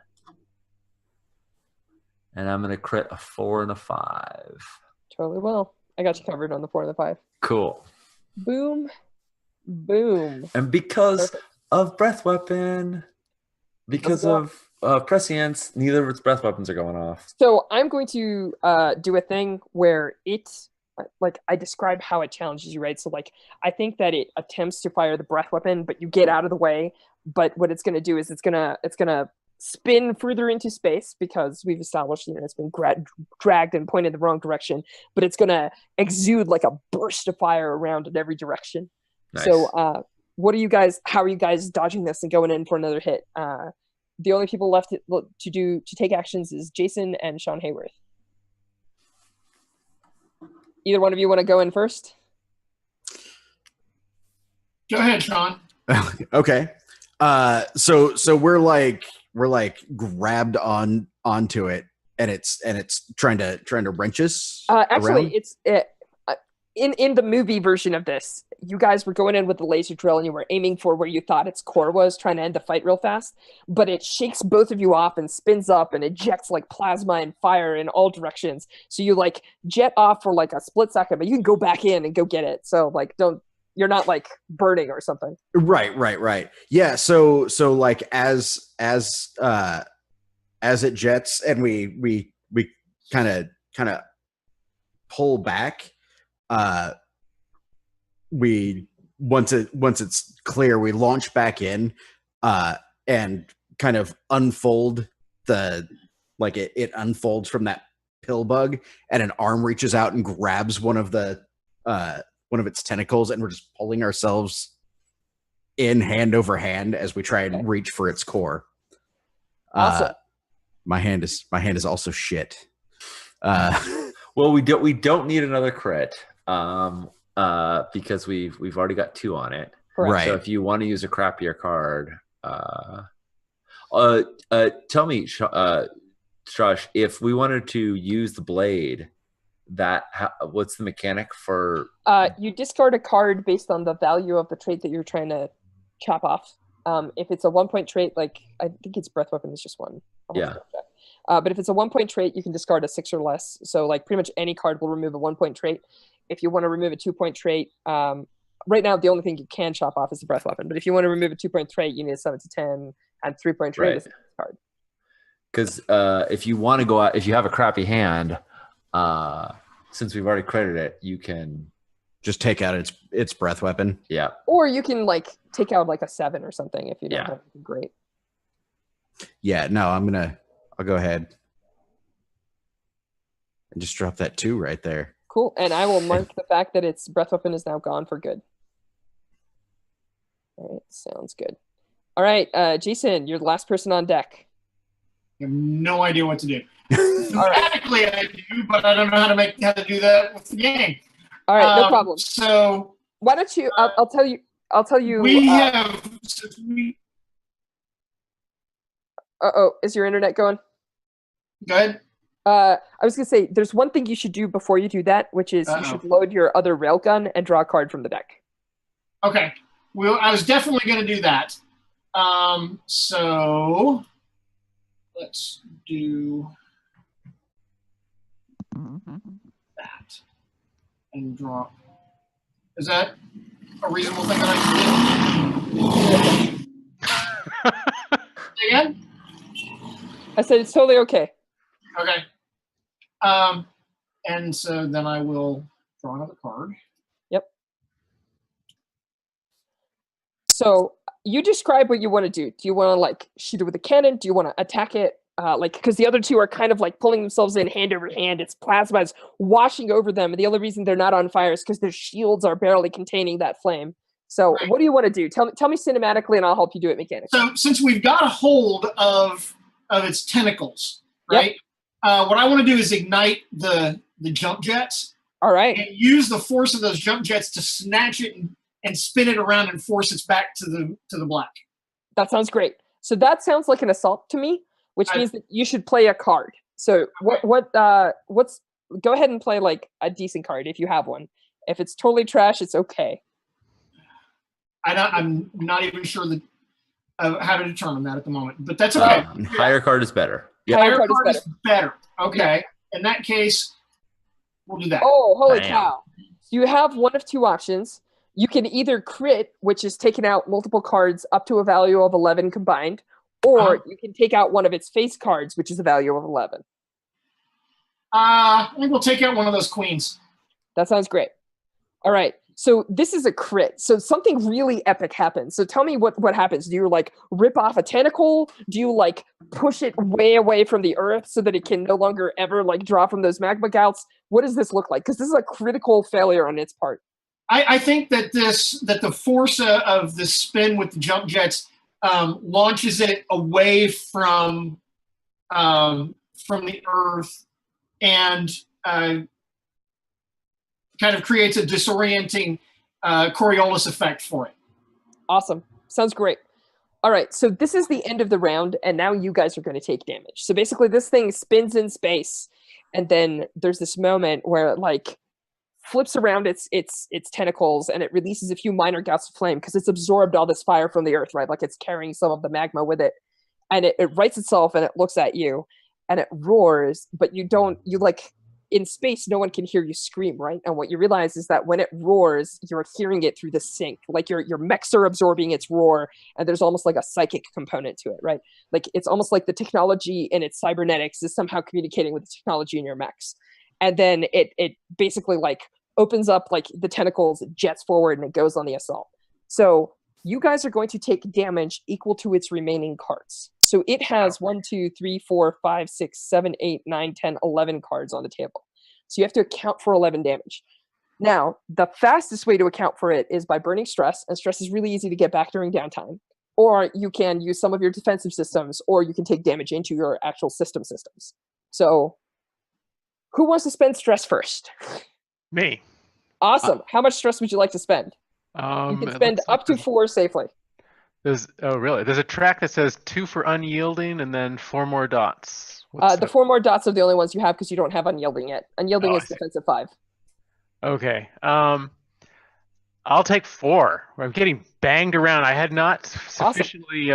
And I'm going to crit a 4 and a 5. Totally will. I got you covered on the 4 and the 5. Cool. Boom. Boom. And because Perfect. of breath weapon, because of prescience, neither of its breath weapons are going off. So I'm going to do a thing where it, like, I describe how it challenges you, right? So, like, I think that it attempts to fire the breath weapon, but you get out of the way. But what it's going to do is it's gonna spin further into space, because we've established, it's been dragged and pointed the wrong direction. But it's going to exude like a burst of fire around in every direction. Nice. So, what are you guys? How are you guys dodging this and going in for another hit? The only people left to take actions is Jason and Sean Hayworth. Either one of you want to go in first? Go ahead, Sean. Okay. So we're like grabbed onto it, and it's trying to wrench us. Actually, around? it's in the movie version of this, you guys were going in with the laser drill and you were aiming for where you thought its core was, trying to end the fight real fast. But it shakes both of you off and spins up and ejects like plasma and fire in all directions. So you like jet off for like a split second, but you can go back in and go get it. So like you're not like burning or something. Right. Yeah. So like as it jets and we kind of pull back. We once it's clear, we launch back in and kind of unfold it unfolds from that pill bug, and an arm reaches out and grabs one of its tentacles, and we're just pulling ourselves in hand over hand as we try and reach for its core. Awesome. My hand is also shit. Well, we don't need another crit. Because we've already got 2 on it. Correct. Right. So if you want to use a crappier card, tell me, Josh, if we wanted to use the blade, what's the mechanic for? You discard a card based on the value of the trait that you're trying to chop off. If it's a 1-point trait, like I think its breath weapon is just 1. Yeah. But if it's a 1-point trait, you can discard a 6 or less. So like pretty much any card will remove a 1-point trait. If you want to remove a 2-point trait, right now the only thing you can chop off is the breath weapon. But if you want to remove a 2-point trait, you need a 7 to 10, and 3-point trait is a card. Because if you want to go out, if you have a crappy hand, since we've already credited it, you can just take out its breath weapon. Yeah. Or you can like take out like a 7 or something if you don't Yeah. have anything great. Yeah, no, I'll go ahead and just drop that 2 right there. Cool. And I will mark the fact that its breath weapon is now gone for good. All right, sounds good. All right, Jason, you're the last person on deck. I have no idea what to do. Thematically, I do, but I don't know how to do that with the game. All right, no problem. So why don't you? I'll tell you. I'll tell you. We have. Uh-oh, is your internet going? Go ahead. I was gonna say, there's one thing you should do before you do that, which is you should load your other railgun and draw a card from the deck. Okay. Well, I was definitely going to do that. So let's do that and draw. Is that a reasonable thing that I should do? Say again? I said it's totally okay. Okay. And so then I will draw another card. Yep. So you describe what you want to do. Do you want to like shoot it with a cannon? Do you want to attack it? Like, because the other two are kind of like pulling themselves in hand over hand. Its plasma is washing over them. And the only reason they're not on fire is because their shields are barely containing that flame. So what do you want to do? Tell me cinematically and I'll help you do it mechanically. So since we've got a hold of its tentacles, right? Yep. What I want to do is ignite the jump jets. All right. And use the force of those jump jets to snatch it and spin it around and force it back to the black. That sounds great. So that sounds like an assault to me, which means that you should play a card. So what's go ahead and play like a decent card if you have one. If it's totally trash, it's okay. I'm not even sure how to determine that at the moment, but that's okay. Higher card is better. Yeah, higher card is better. Okay. Yeah. In that case, we'll do that. Oh, holy cow. So you have one of two options. You can either crit, which is taking out multiple cards up to a value of 11 combined, or you can take out one of its face cards, which is a value of 11. I think we'll take out one of those queens. That sounds great. All right. So this is a crit. So something really epic happens. So tell me what happens. Do you like rip off a tentacle? Do you like push it way away from the earth so that it can no longer ever like draw from those magma gouts? What does this look like? Because this is a critical failure on its part. I think that the force of the spin with the jump jets launches it away from the earth and kind of creates a disorienting Coriolis effect for it. Awesome. Sounds great. All right, so this is the end of the round, and now you guys are going to take damage. So basically this thing spins in space, and then there's this moment where it like flips around its tentacles, and it releases a few minor gouts of flame because it's absorbed all this fire from the earth, right? Like it's carrying some of the magma with it. And it rights itself, and it looks at you, and it roars, but you like, in space, no one can hear you scream, right? And what you realize is that when it roars, you're hearing it through the sync. Like your mechs are absorbing its roar, and there's almost like a psychic component to it, right? Like it's almost like the technology in its cybernetics is somehow communicating with the technology in your mechs. And then it basically like opens up like the tentacles, it jets forward, and it goes on the assault. So you guys are going to take damage equal to its remaining cards. So it has 1, 2, 3, 4, 5, 6, 7, 8, 9, 10, 11 cards on the table. So you have to account for 11 damage. Now, the fastest way to account for it is by burning stress, and stress is really easy to get back during downtime. Or you can use some of your defensive systems, or you can take damage into your actual systems. So who wants to spend stress first? Me. Awesome. How much stress would you like to spend? You can spend up to 4 safely. Really? There's a track that says 2 for unyielding and then 4 more dots. The 4 more dots are the only ones you have because you don't have unyielding yet. Unyielding is defensive 5. Okay. I'll take 4. I'm getting banged around. I had not sufficiently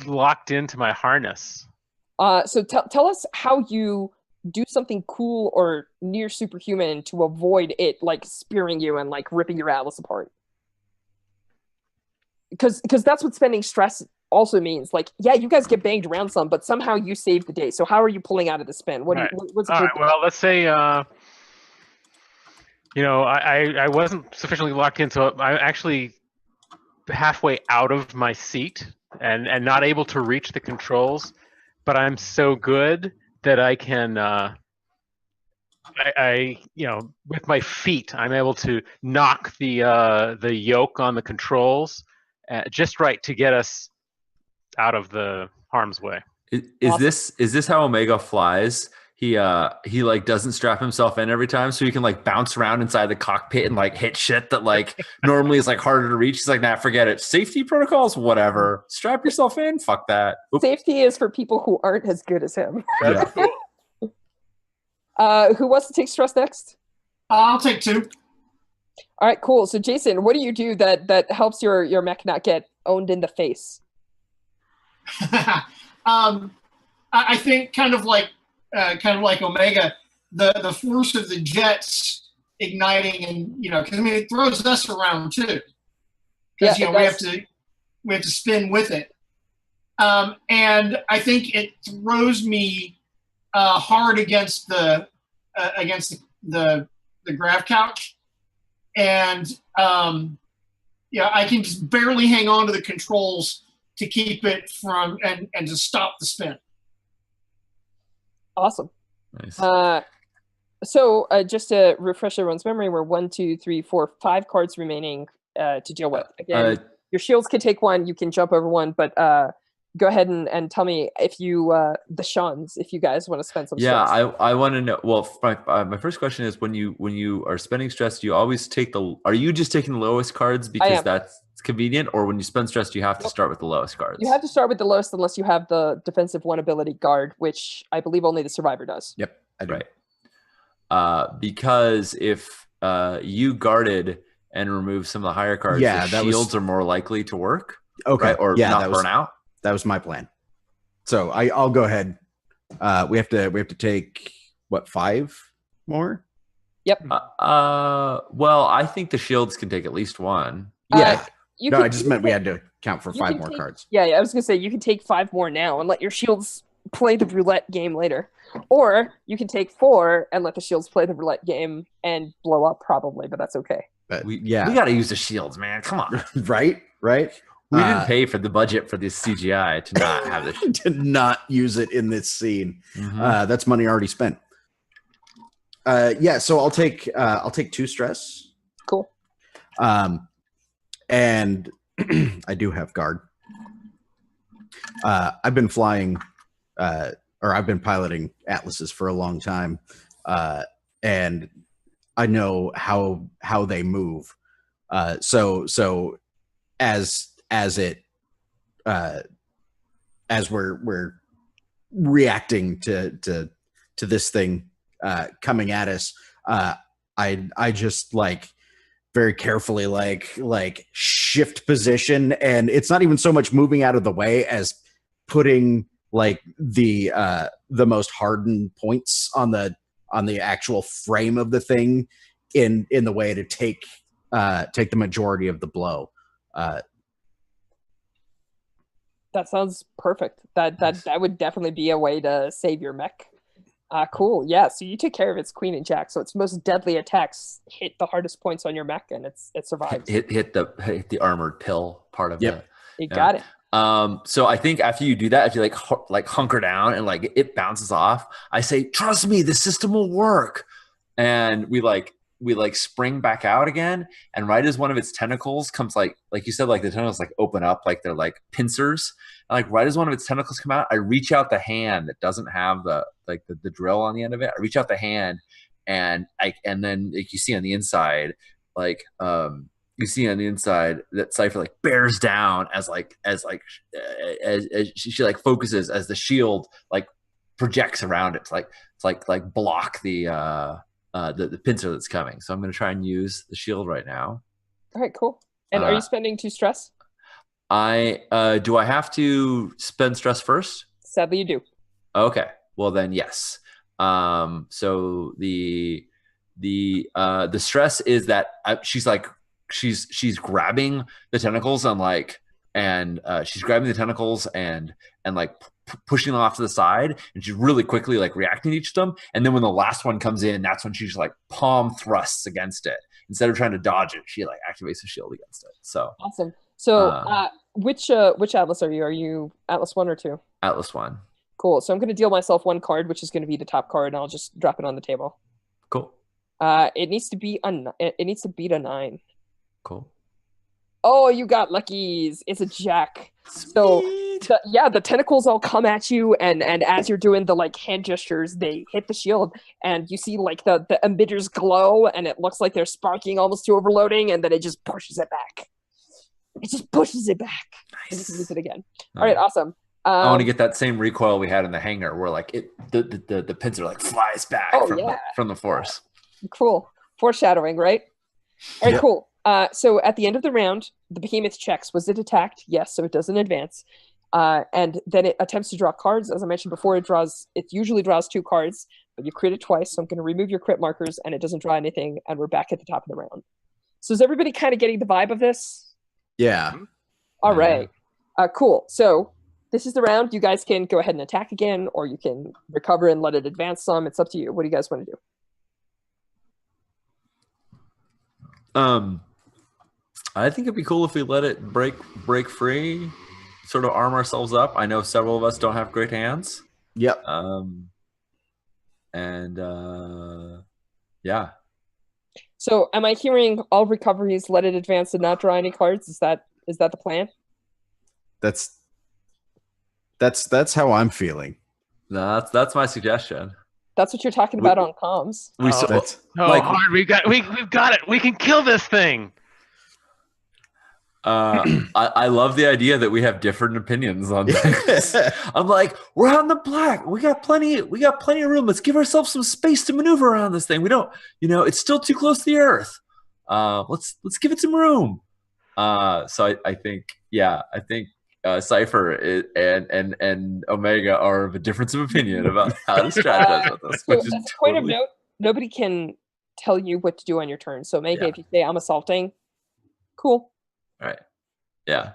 locked into my harness. So tell us how you do something cool or near superhuman to avoid it like spearing you and like ripping your atlas apart. Because that's what spending stress also means like, yeah, you guys get banged around some, but somehow you save the day. So how are you pulling out of the spin? What do you, what's All right, well, let's say I wasn't sufficiently locked in, so I'm actually halfway out of my seat and not able to reach the controls, but I'm so good that I can with my feet I'm able to knock the yoke on the controls just right to get us out of the harm's way. Is this how Omega flies? He like doesn't strap himself in every time, so he can like bounce around inside the cockpit and like hit shit that like normally is like harder to reach. He's like, nah, forget it. Safety protocols, whatever. Strap yourself in. Fuck that. Oop. Safety is for people who aren't as good as him. That's cool. Who wants to take stress next? I'll take 2. All right, cool. So Jason, what do you do that helps your mech not get owned in the face? I think kind of like Omega, the force of the jets igniting, and because I mean it throws us around too, because we have to spin with it, and I think it throws me hard against the grav couch, and I can just barely hang on to the controls to keep it from and to stop the spin. Awesome. Nice. So just to refresh everyone's memory, we're 1, 2, 3, 4, 5 cards remaining to deal with. Again, your shields can take 1, you can jump over 1, but go ahead and tell me if you the shuns, if you guys want to spend some stress. I want to know. Well, my first question is when you are spending stress, do you always take are you just taking the lowest cards because that's convenient, or when you spend stress, you have to start with the lowest cards? You have to start with the lowest unless you have the defensive 1 ability guard, which I believe only the survivor does. Yep, I do. Right. Because if you guarded and remove some of the higher cards, the shields are more likely to work. Okay. Right? Or not burn out. That was my plan. So I'll go ahead. We have to take what, 5 more? Yep. Well, I think the shields can take at least 1. Yeah. I just meant we had to count for 5 more cards. Yeah, I was gonna say you can take 5 more now and let your shields play the roulette game later, or you can take 4 and let the shields play the roulette game and blow up probably, but that's okay. But we got to use the shields, man. Come on. right. We didn't pay for the budget for this CGI to not have this. To not use it in this scene. Mm-hmm. That's money already spent. So I'll take 2 stress. Cool. And I do have guard. I've been flying, or I've been piloting Atlases for a long time, and I know how they move. So as we're reacting to this thing coming at us, I just like very carefully like shift position, and it's not even so much moving out of the way as putting like the most hardened points on the actual frame of the thing in the way to take the majority of the blow. That sounds perfect. That would definitely be a way to save your mech. Cool. Yeah. So you took care of its queen and jack. So its most deadly attacks hit the hardest points on your mech, and it survives. Hit the armored pill part of it. You got it. So I think after you do that, if you like hunker down and like it bounces off, I say, trust me, the system will work. And we spring back out again. And right as one of its tentacles comes, like you said, like the tentacles like open up, like they're like pincers. And like right as one of its tentacles come out, I reach out the hand that doesn't have the drill on the end of it. I reach out the hand, and then like you see on the inside, you see on the inside that Cypher like bears down as she like focuses as the shield like projects around it to like block the pincer that's coming. So I'm going to try and use the shield right now. All right, cool. And are you spending 2 stress? Do I have to spend stress first? Sadly, you do. Okay. Well then, yes. So the stress is that she's grabbing the tentacles and and she's grabbing the tentacles and like pushing them off to the side, and she's really quickly like reacting to each of them. And then when the last one comes in, that's when she's like palm thrusts against it instead of trying to dodge it. She like activates the shield against it. So awesome. So which Atlas are you? Are you Atlas 1 or 2? Atlas 1. Cool. So I'm going to deal myself 1 card, which is going to be the top card, and I'll just drop it on the table. Cool. It needs to be it needs to beat a 9. Cool. Oh, you got luckies. It's a jack. Sweet. So the tentacles all come at you, and as you're doing the like hand gestures, they hit the shield, and you see like the emitters glow, and it looks like they're sparking almost to overloading, and then it just pushes it back. It just pushes it back. Nice. And you can use it again. All right, awesome. I want to get that same recoil we had in the hangar, where like the pincer like flies back from the force. Cool. Foreshadowing, right? All right, cool. So at the end of the round, the behemoth checks. Was it attacked? Yes, so it does in advance. And then it attempts to draw cards. As I mentioned before, it usually draws 2 cards, but you crit it twice, so I'm going to remove your crit markers, and it doesn't draw anything, and we're back at the top of the round. So is everybody kind of getting the vibe of this? Yeah. All right. Cool. So this is the round. You guys can go ahead and attack again, or you can recover and let it advance some. It's up to you. What do you guys want to do? I think it'd be cool if we let it break free, sort of arm ourselves up. I know several of us don't have great hands. Yep. Yeah. So am I hearing all recoveries, let it advance and not draw any cards? Is that the plan? That's how I'm feeling. No, that's my suggestion. That's what you're talking about on comms. We've got it. We can kill this thing. I love the idea that we have different opinions on things. I'm like, we're on the black. We got plenty of room. Let's give ourselves some space to maneuver around this thing. We don't, it's still too close to the earth. Let's give it some room. So I think Cypher and Omega are of a difference of opinion about how to strategize with this. So as a point of note, nobody can tell you what to do on your turn. So Omega, if you say I'm assaulting, cool. All right. Yeah.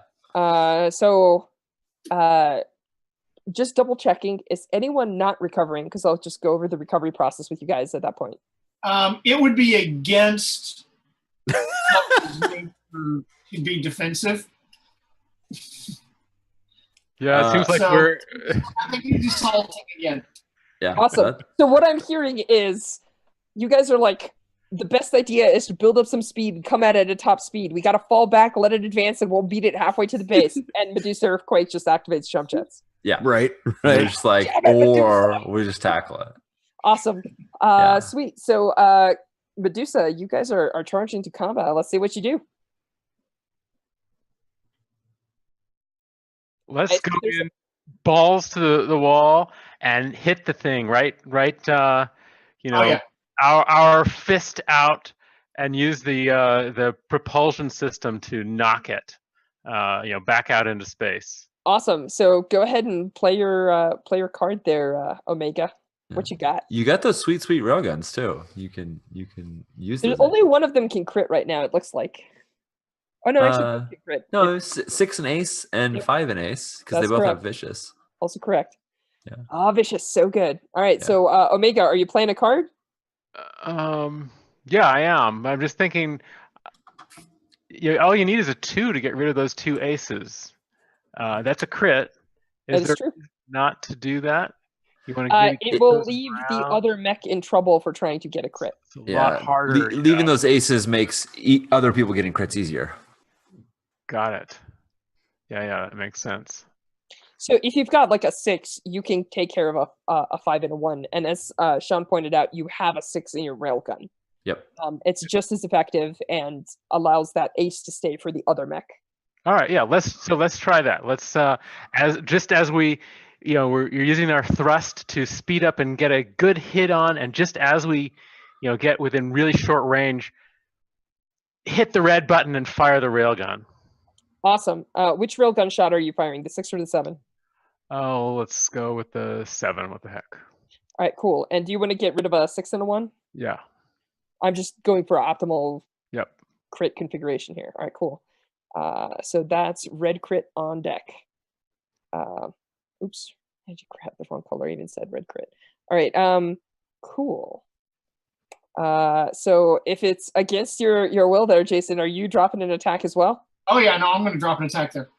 Just double checking. Is anyone not recovering? Because I'll just go over the recovery process with you guys at that point. It would be against to be defensive. Yeah, it seems like I think he's assaulting again. Yeah. Awesome. So what I'm hearing is you guys are like, the best idea is to build up some speed and come at it at top speed. We got to fall back, let it advance, and we'll beat it halfway to the base. And Medusa Earthquake just activates jump jets. Yeah. Right. We're just like, or we just tackle it. Awesome. Sweet. So Medusa, you guys are charging to combat. Let's see what you do. Let's go in balls to the wall and hit the thing, right? Our fist out and use the propulsion system to knock it, back out into space. Awesome. So go ahead and play your card there, Omega. Yeah. What you got? You got those sweet railguns too. You can use. There's only one of them can crit right now. It looks like. Oh no, actually, can crit. No, 6 an ace and 5 an ace because they both have vicious. Also correct. Yeah. Vicious, so good. All right, so Omega, are you playing a card? Yeah, I am. I'm just thinking. All you need is a 2 to get rid of those 2 aces. That's a crit. Is there true. Not to do that? You want to? It will leave the other mech in trouble for trying to get a crit. It's a lot harder. Leaving those aces makes other people getting crits easier. Got it. Yeah, it makes sense. So if you've got like a 6, you can take care of a 5 and a 1. And as Sean pointed out, you have a 6 in your railgun. Yep. It's just as effective and allows that ace to stay for the other mech. All right, yeah. Let's try that. Let's as we, you're using our thrust to speed up and get a good hit on, and just as we, get within really short range, hit the red button and fire the railgun. Awesome. Which railgun shot are you firing? The 6 or the 7? Oh, let's go with the 7. What the heck? All right, cool. And do you want to get rid of a 6 and a 1? Yeah. I'm just going for optimal crit configuration here. All right, cool. So that's red crit on deck. Oops, I grabbed the wrong color. I even said red crit. All right. Cool. So if it's against your will there, Jason, are you dropping an attack as well? Oh yeah, no, I'm going to drop an attack there.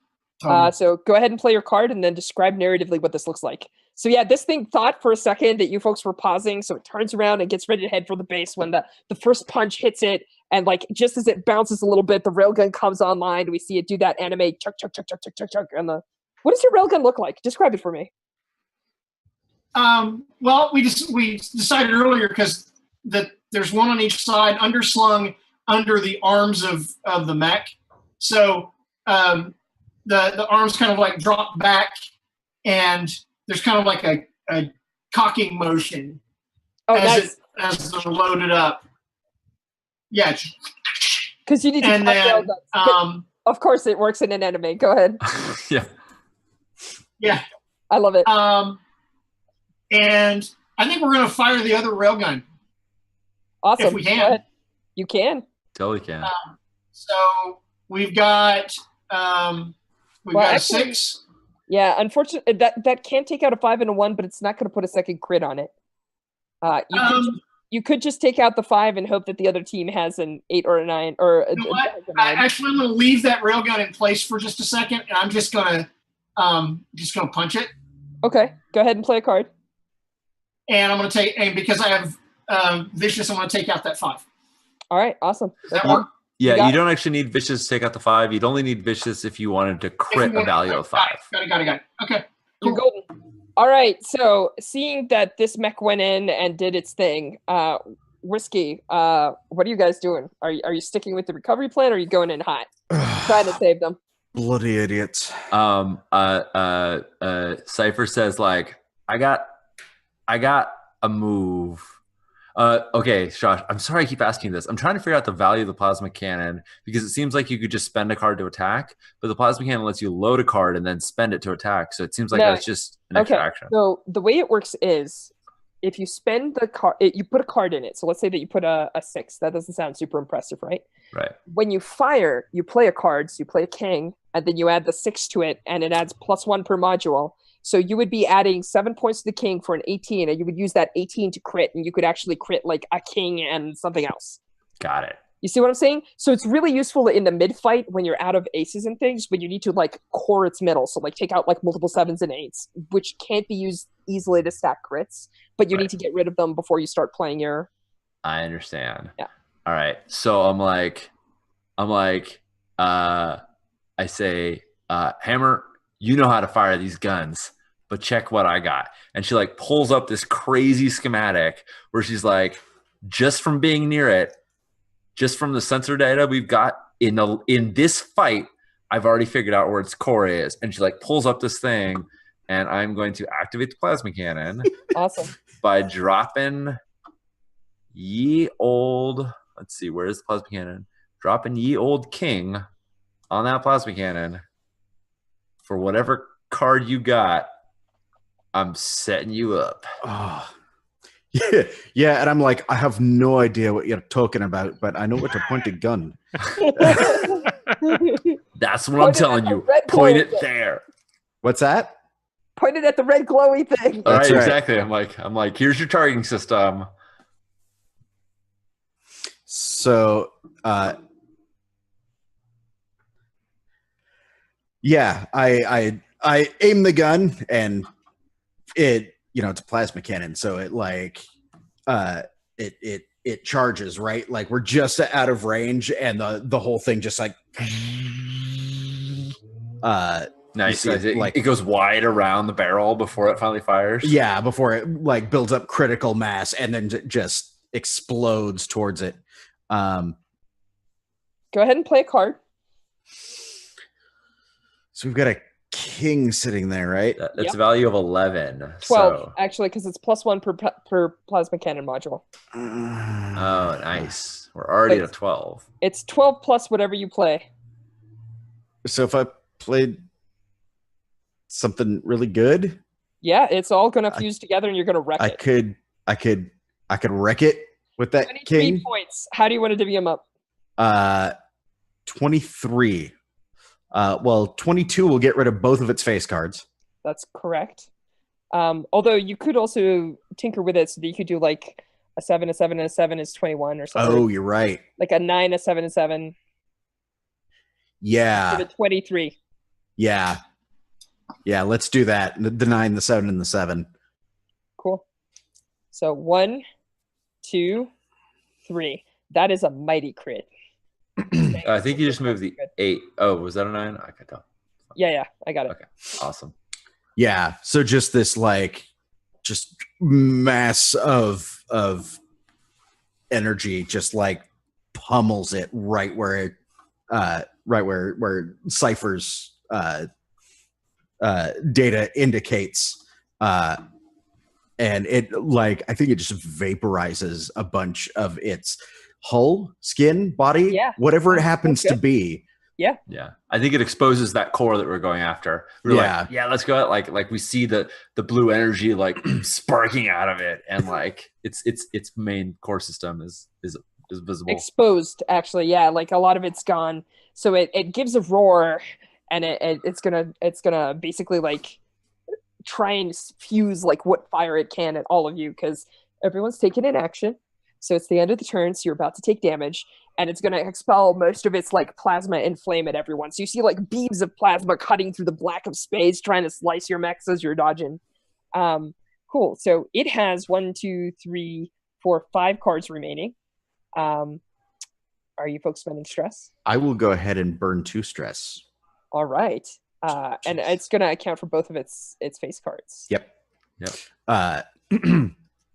Totally. So go ahead and play your card and then describe narratively what this looks like. So yeah, this thing thought for a second that you folks were pausing, so it turns around and gets ready to head for the base when the first punch hits it, and like just as it bounces a little bit, the railgun comes online. We see it do that anime chuck chuck chuck chuck chuck chuck chuck. And what does your railgun look like? Describe it for me. Well, we decided earlier because that there's one on each side, underslung under the arms of the mech. So the arms kind of like drop back, and there's kind of like a cocking motion as they're loaded up. Yeah. Because you need to and then, of course it works in an anime. Go ahead. Yeah. Yeah. I love it. And I think we're going to fire the other railgun. Awesome. If we can. You can. Totally can. So we've got a 6. Yeah, unfortunately, that can take out a 5 and a 1, but it's not going to put a second crit on it. You could just take out the 5 and hope that the other team has an 8 or a 9 or a, you know what? Actually, I'm going to leave that railgun in place for just a second, and I'm just going to punch it. Okay, go ahead and play a card. And I'm going to take, and because I have vicious, I'm going to take out that 5. All right, awesome. Does that work? Yeah, you don't actually need vicious to take out the 5. You'd only need vicious if you wanted to crit a value of 5. Got it. Okay. Cool. You're golden. All right, so seeing that this mech went in and did its thing, Whiskey, what are you guys doing? Are you sticking with the recovery plan, or are you going in hot? Trying to save them. Bloody idiots. Cypher says, like, I got a move. Okay, Josh, I'm sorry I keep asking this. I'm trying to figure out the value of the plasma cannon because it seems like you could just spend a card to attack, but the plasma cannon lets you load a card and then spend it to attack. So it seems like that's just an extra action. So the way it works is if you spend the card, you put a card in it. So let's say that you put a 6. That doesn't sound super impressive, right? Right. When you fire, you play a card. So you play a king, and then you add the 6 to it, and it adds +1 per module. So you would be adding 7 points to the king for an 18, and you would use that 18 to crit, and you could actually crit like a king and something else. Got it. You see what I'm saying? So it's really useful in the mid fight when you're out of aces and things, when you need to like core its middle. So like take out like multiple 7s and 8s, which can't be used easily to stack crits, but you need to get rid of them before you start playing your. I understand. Yeah. All right. So I say, Hammer, you know how to fire these guns, but check what I got. And she like pulls up this crazy schematic where she's like, just from being near it, just from the sensor data we've got in this fight, I've already figured out where its core is. And she like pulls up this thing, and I'm going to activate the plasma cannon. Awesome. By dropping ye old, let's see, where's the plasma cannon? Dropping ye old king on that plasma cannon. For whatever card you got, I'm setting you up. Oh. Yeah, and I'm like, I have no idea what you're talking about, but I know what to point a gun. That's what I'm telling you. Point it there. What's that? Point it at the red glowy thing. All right, That's right. exactly. I'm like, here's your targeting system. So, yeah, I aim the gun, and it, it's a plasma cannon, so it like it charges, right? Like we're just out of range, and the whole thing just like Nice. It goes wide around the barrel before it finally fires. Yeah, before it like builds up critical mass and then just explodes towards it. Go ahead and play a card. So we've got a king sitting there, right? That's a value of 11. 12, so. actually, because it's +1 per plasma cannon module. Oh, nice. We're already at 12. It's 12 plus whatever you play. So if I played something really good, yeah, it's all going to fuse together, and you're going to wreck it. I could wreck it with that 23 king. points. How do you want to divvy them up? 23. Well, 22 will get rid of both of its face cards. That's correct. Although you could also tinker with it so that you could do like a 7, a 7, and a 7 is 21 or something. Oh, you're right. Like a 9, a 7, and 7. Yeah. Give it 23. Yeah. Yeah, let's do that. The 9, the 7, and the 7. Cool. So 1, 2, 3. That is a mighty crit. I think you just moved the 8. Oh, was that a 9? I can tell. Yeah, I got it. Okay, awesome. Yeah, so just this just mass of energy just like pummels it right where Cypher's data indicates, and it I think it just vaporizes a bunch of its hull, skin, body, whatever it happens to be. Yeah. I think it exposes that core that we're going after. We're like, let's go. Like we see the blue energy like sparking out of it, and like its main core system is visible. Exposed, actually, yeah. Like a lot of it's gone. So it gives a roar, and it's gonna basically like try and fuse like what fire it can at all of you, because everyone's taking an action. So it's the end of the turn, so you're about to take damage, and it's going to expel most of its like plasma and flame at everyone. So you see like beams of plasma cutting through the black of space, trying to slice your mechs as you're dodging. Cool. So it has 1, 2, 3, 4, 5 cards remaining. Are you folks spending stress? I will go ahead and burn 2 stress. All right. And it's going to account for both of its face cards. Yep.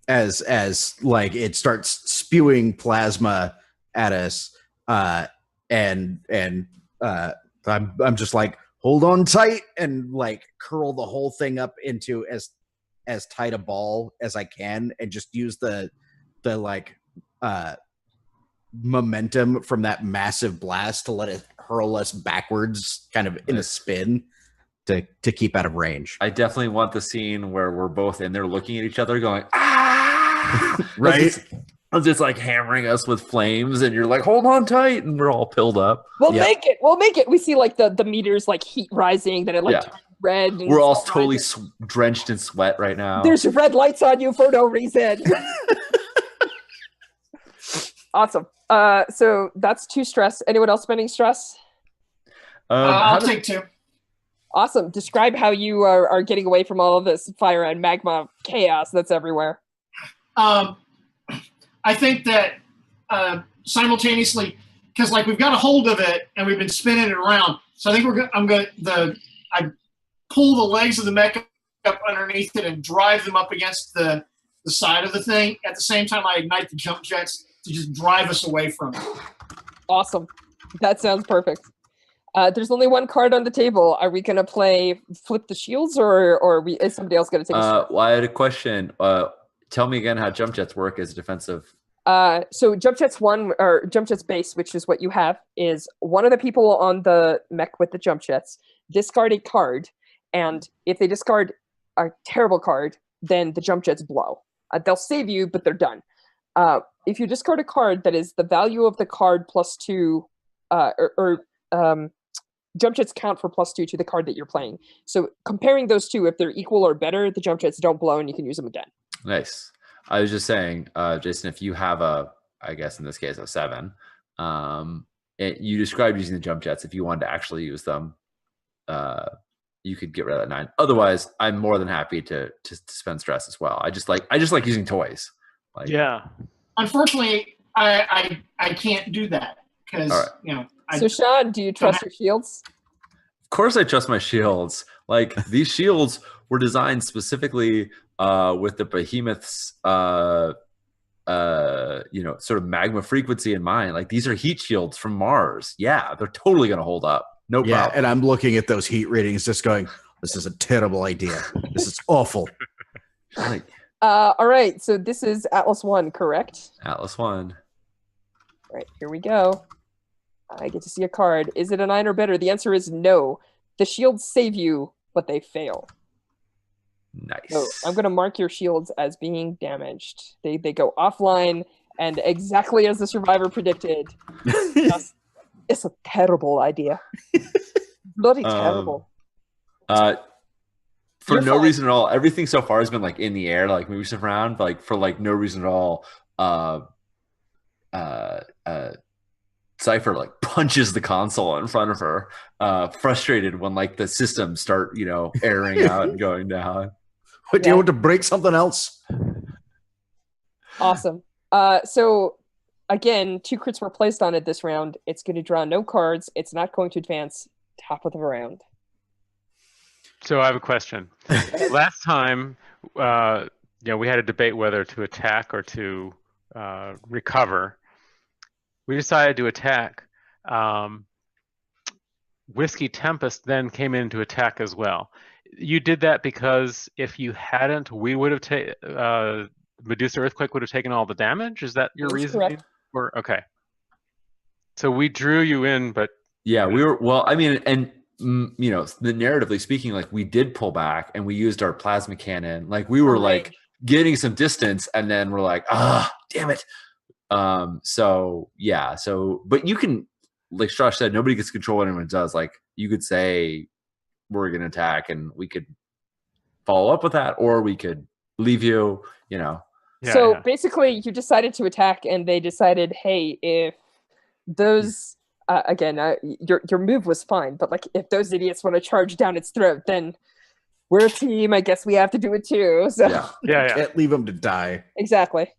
As like it starts spewing plasma at us, and I'm just like, hold on tight, and like curl the whole thing up into as tight a ball as I can, and just use the momentum from that massive blast to let it hurl us backwards, kind of in a spin, to keep out of range. I definitely want the scene where we're both in there looking at each other, going, right? It's just like hammering us with flames, and you're like, hold on tight, and we're all pilled up. We'll make it. We see like the meters like heat rising, then it like turns red. And we're all totally drenched in sweat right now. There's red lights on you for no reason. Awesome. So that's 2 stress. Anyone else spending stress? I'll take 2. Awesome. Describe how you are getting away from all of this fire and magma chaos that's everywhere. I think that simultaneously, because like we've got a hold of it and we've been spinning it around. So I think I pull the legs of the mech up underneath it and drive them up against the side of the thing. At the same time, I ignite the jump jets to just drive us away from it. Awesome. That sounds perfect. There's only 1 card on the table. Are we going to play Flip the Shields, or is somebody else going to take a shot? Well, I had a question. Tell me again how jump jets work as defensive. So jump jets 1, or jump jets base, which is what you have, is one of the people on the mech with the jump jets discard a card, and if they discard a terrible card, then the jump jets blow. They'll save you, but they're done. If you discard a card that is the value of the card +2, jump jets count for +2 to the card that you're playing. So comparing those two, if they're equal or better, the jump jets don't blow and you can use them again. Nice. I was just saying, Jason, if you have I guess in this case, a 7, you described using the jump jets. If you wanted to actually use them, you could get rid of that 9. Otherwise, I'm more than happy to spend stress as well. I just like using toys. Unfortunately, I can't do that because So Sean, do you trust your shields? Of course I trust my shields. Like these shields were designed specifically with the Behemoth's sort of magma frequency in mind. Like these are heat shields from Mars. Yeah, they're totally gonna hold up. No problem. And I'm looking at those heat readings just going, this is a terrible idea. This is awful. All right, so this is Atlas 1, correct? Atlas 1. All right, here we go. I get to see a card. Is it a 9 or better? The answer is no. The shields save you, but they fail. Nice. So I'm going to mark your shields as being damaged. They go offline, and exactly as the survivor predicted, it's a terrible idea. Bloody terrible. For You're no fine. reason at all. Everything so far has been like in the air, like moving stuff around, but, like for like no reason at all. Cypher like punches the console in front of her, frustrated when like the systems start, airing out and going down. What, do you want to break something else? Awesome. So again, 2 crits were placed on it this round. It's going to draw no cards. It's not going to advance. Top of the round. So I have a question. Last time, we had a debate whether to attack or to recover. We decided to attack. Whiskey Tempest then came in to attack as well. You did that because if you hadn't, we would have Medusa Earthquake would have taken all the damage. Is that your reasoning? Or okay. So we drew you in, but yeah, we were. Well, I mean, and the narratively speaking, like we did pull back and we used our plasma cannon. Like we were like getting some distance, and then we're like, damn it. So yeah. So, but you can, like Josh said, nobody gets control what anyone does. Like you could say we're going to attack, and we could follow up with that, or we could leave you. Basically, you decided to attack, and they decided, hey, if those your move was fine, but like if those idiots want to charge down its throat, then we're a team. I guess we have to do it too. So yeah. Can't leave them to die. Exactly.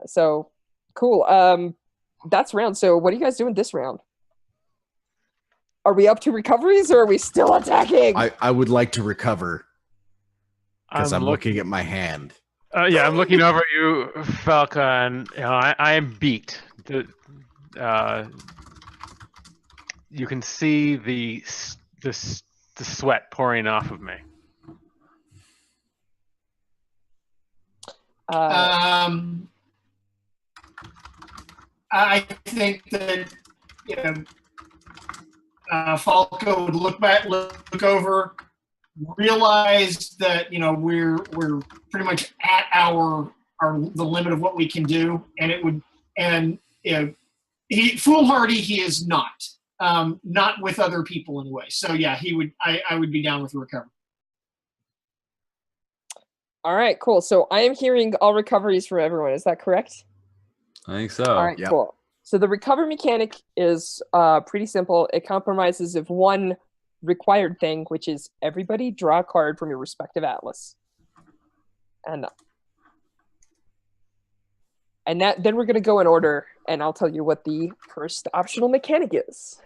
So cool. That's round. So what are you guys doing this round? Are we up to recoveries, or are we still attacking? I would like to recover because I'm looking at my hand. I'm looking over at you, Falka, and I am beat. You can see the sweat pouring off of me. I think that Falco would look look over, realize that we're pretty much at the limit of what we can do, and he foolhardy he is not with other people anyway. So yeah, I would be down with the recovery. All right, cool. So I am hearing all recoveries for everyone. Is that correct? I think so. All right, cool. So the recovery mechanic is pretty simple. It compromises of one required thing, which is everybody draw a card from your respective atlas. And then we're going to go in order, and I'll tell you what the first optional mechanic is.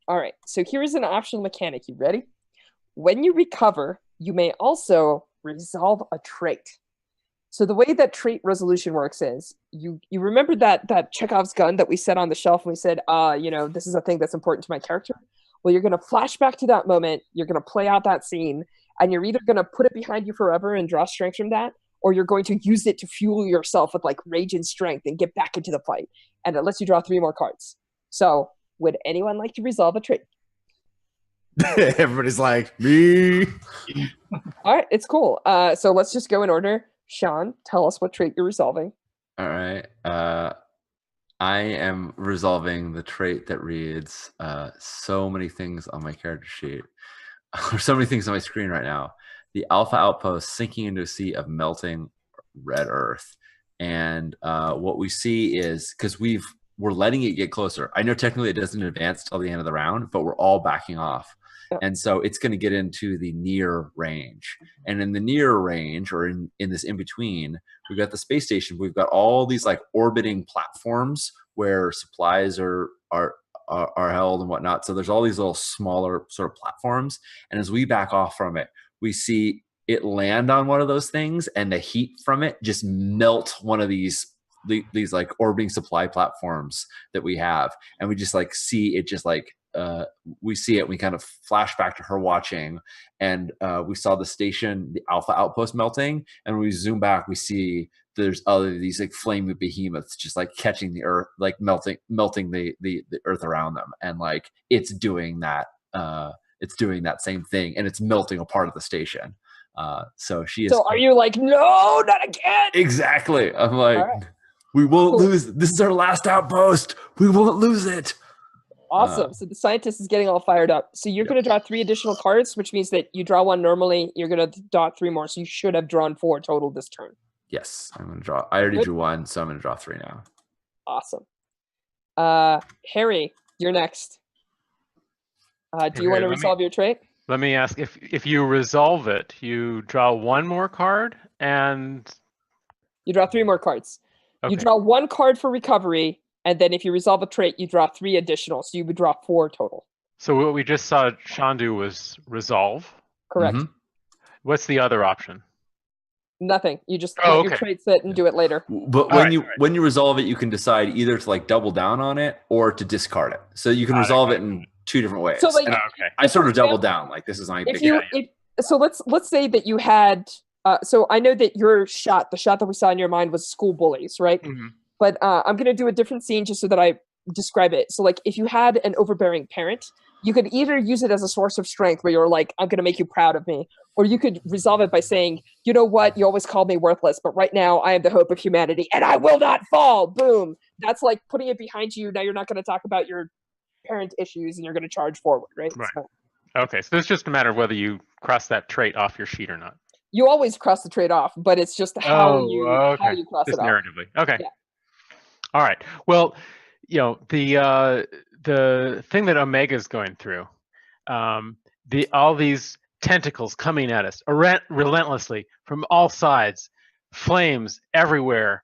All right, so here is an optional mechanic. You ready? When you recover, you may also resolve a trait. So the way that trait resolution works is you remember that Chekhov's gun that we set on the shelf and we said, this is a thing that's important to my character? Well, you're going to flash back to that moment, you're going to play out that scene, and you're either going to put it behind you forever and draw strength from that, or you're going to use it to fuel yourself with like rage and strength and get back into the fight. And it lets you draw 3 more cards. So would anyone like to resolve a trait? Everybody's like, me. All right, it's cool. So let's just go in order. Sean, tell us what trait you're resolving. All right. I am resolving the trait that reads so many things on my character sheet. Or so many things on my screen right now. The Alpha Outpost sinking into a sea of melting red earth. And what we see is, because we're letting it get closer. I know technically it doesn't advance till the end of the round, but we're all backing off. And so it's going to get into the near range. And in the near range, or in this in-between, we've got the space station. We've got all these like orbiting platforms where supplies are held and whatnot. So there's all these little smaller sort of platforms. And as we back off from it, we see it land on one of those things, and the heat from it just melt one of these like orbiting supply platforms that we have. And we just like see it just like, we see it, we kind of flash back to her watching, and we saw the station, the Alpha Outpost melting, and when we zoom back, we see there's these like flaming behemoths just like catching the earth, like melting the earth around them, and like it's doing that same thing, and it's melting a part of the station. So she is. So are you like, no, not again? Exactly. I'm like, right. We won't lose. This is our last outpost. We won't lose it. Awesome. So the scientist is getting all fired up. So you're going to draw 3 additional cards, which means that you draw 1 normally. You're going to draw 3 more. So you should have drawn 4 total this turn. Yes, I'm going to draw. I already drew 1, so I'm going to draw 3 now. Awesome. Harry, you're next. Do you want to resolve your trait? Let me ask, if you resolve it, you draw 1 more card and... You draw 3 more cards. Okay. You draw 1 card for recovery, and then if you resolve a trait, you draw 3 additional. So you would draw 4 total. So what we just saw Sean do was resolve. Correct. Mhm. What's the other option? Nothing. You just let your trait sit and do it later. But when you resolve it, you can decide either to like double down on it or to discard it. So you can resolve it in 2 different ways. So, like, And I sort of double down. Like this is my big idea. So let's say that you had. So I know that your shot, the shot that we saw in your mind, was school bullies, right? Mhm. But I'm going to do a different scene just so that I describe it. So like if you had an overbearing parent, you could either use it as a source of strength where you're like, I'm going to make you proud of me. Or you could resolve it by saying, you know what? You always called me worthless, but right now I am the hope of humanity and I will not fall. Boom. That's like putting it behind you. Now you're not going to talk about your parent issues and you're going to charge forward, right? Right. So Okay, so it's just a matter of whether you cross that trait off your sheet or not. you always cross the trade off, but it's just how you cross Just it off. narratively. Okay. Yeah. All right. Well, you know, the thing that Omega's going through, all these tentacles coming at us relentlessly from all sides, flames everywhere.